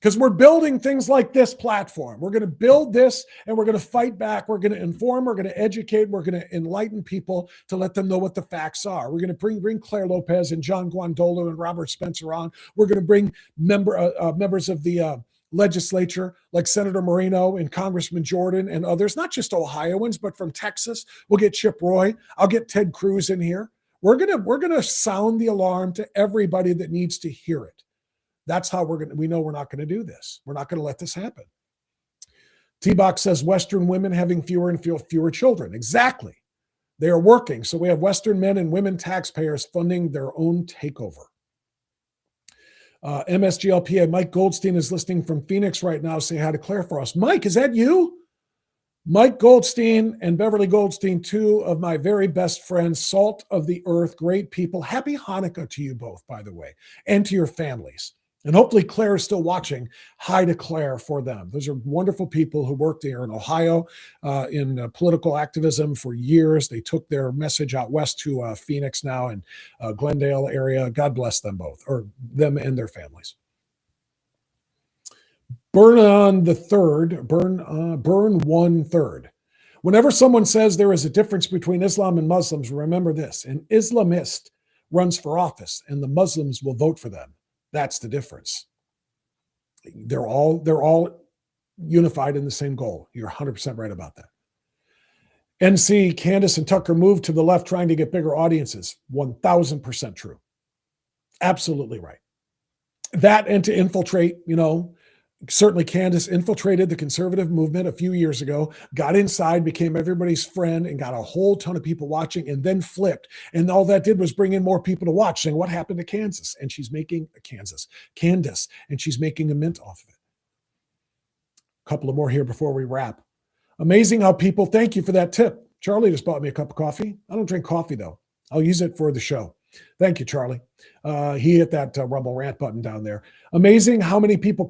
Because we're building things like this platform. We're going to build this and we're going to fight back. We're going to inform. We're going to educate. We're going to enlighten people to let them know what the facts are. We're going to bring Claire Lopez and John Guandolo and Robert Spencer on. We're going to bring members of the legislature like Senator Moreno and Congressman Jordan and others, not just Ohioans, but from Texas. We'll get Chip Roy. I'll get Ted Cruz in here. We're going to sound the alarm to everybody that needs to hear it. That's how we know we're not going to do this. We're not going to let this happen. T-Box says Western women having fewer and fewer children. Exactly. They are working. So we have Western men and women taxpayers funding their own takeover. MSGLPA, Mike Goldstein is listening from Phoenix right now. Say hi to Claire for us. Mike, is that you? Mike Goldstein and Beverly Goldstein, two of my very best friends, salt of the earth, great people. Happy Hanukkah to you both, by the way, and to your families. And hopefully Claire is still watching. Hi to Claire for them. Those are wonderful people who worked here in Ohio in political activism for years. They took their message out west to Phoenix now and Glendale area. God bless them both, or them and their families. Burn on the third, burn 1/3. Whenever someone says there is a difference between Islam and Muslims, remember this: an Islamist runs for office and the Muslims will vote for them. That's the difference. They're all unified in the same goal. You're 100% right about that. NC, Candace, and Tucker moved to the left trying to get bigger audiences. 1,000% true. Absolutely right. That and to infiltrate, certainly Candace infiltrated the conservative movement a few years ago, got inside, became everybody's friend, and got a whole ton of people watching, and then flipped. And all that did was bring in more people to watch, saying, what happened to Kansas? And she's making Candace, and she's making a mint off of it. A couple of more here before we wrap. Amazing how people, thank you for that tip. Charlie just bought me a cup of coffee. I don't drink coffee, though. I'll use it for the show. Thank you, Charlie. He hit that Rumble rant button down there. Amazing how many people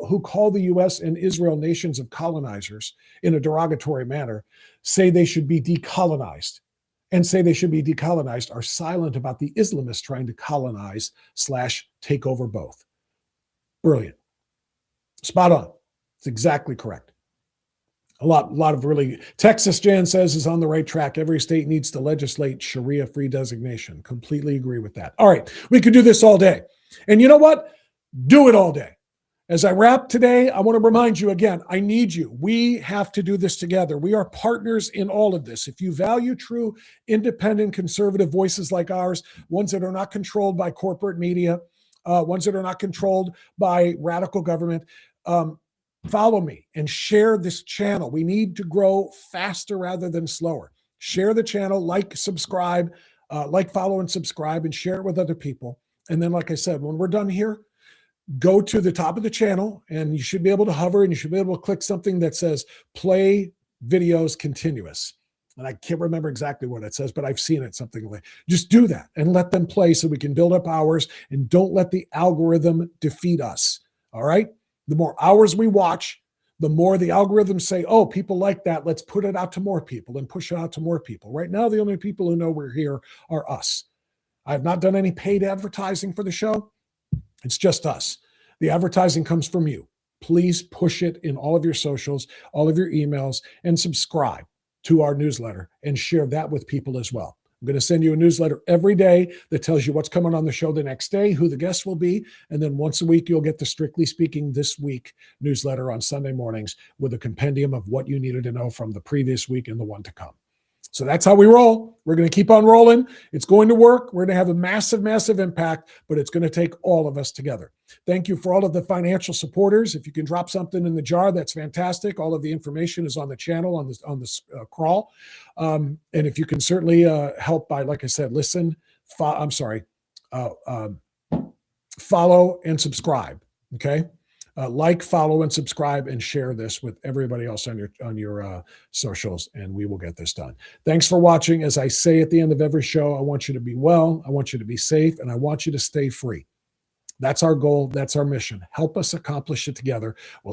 who call the U.S. and Israel nations of colonizers in a derogatory manner say they should be decolonized, and say they should be decolonized are silent about the Islamists trying to colonize / take over both. Brilliant. Spot on. It's exactly correct. A lot of really, Texas, Jan says, is on the right track. Every state needs to legislate Sharia-free designation. Completely agree with that. All right, we could do this all day. And you know what? Do it all day. As I wrap today, I want to remind you again, I need you. We have to do this together. We are partners in all of this. If you value true, independent, conservative voices like ours, ones that are not controlled by corporate media, ones that are not controlled by radical government, follow me and share this channel. We need to grow faster rather than slower. Share the channel, like, subscribe, like, follow, and subscribe, and share it with other people. And then, like I said, when we're done here, go to the top of the channel, and you should be able to hover, and you should be able to click something that says play videos continuous. And I can't remember exactly what it says, but I've seen it something like, just do that and let them play so we can build up hours, and don't let the algorithm defeat us. All right. The more hours we watch, the more the algorithms say, oh, people like that. Let's put it out to more people and push it out to more people. Right now, the only people who know we're here are us. I have not done any paid advertising for the show. It's just us. The advertising comes from you. Please push it in all of your socials, all of your emails, and subscribe to our newsletter and share that with people as well. I'm going to send you a newsletter every day that tells you what's coming on the show the next day, who the guests will be. And then once a week, you'll get the Strictly Speaking This Week newsletter on Sunday mornings with a compendium of what you needed to know from the previous week and the one to come. So that's how we roll. We're going to keep on rolling. It's going to work. We're going to have a massive, massive impact, but it's going to take all of us together. Thank you for all of the financial supporters. If you can drop something in the jar, that's fantastic. All of the information is on the channel, on this crawl. And if you can certainly help by, like I said, follow and subscribe. Okay. Like, follow, and subscribe, and share this with everybody else on your socials, and we will get this done. Thanks for watching. As I say at the end of every show, I want you to be well, I want you to be safe, and I want you to stay free. That's our goal. That's our mission. Help us accomplish it together. We'll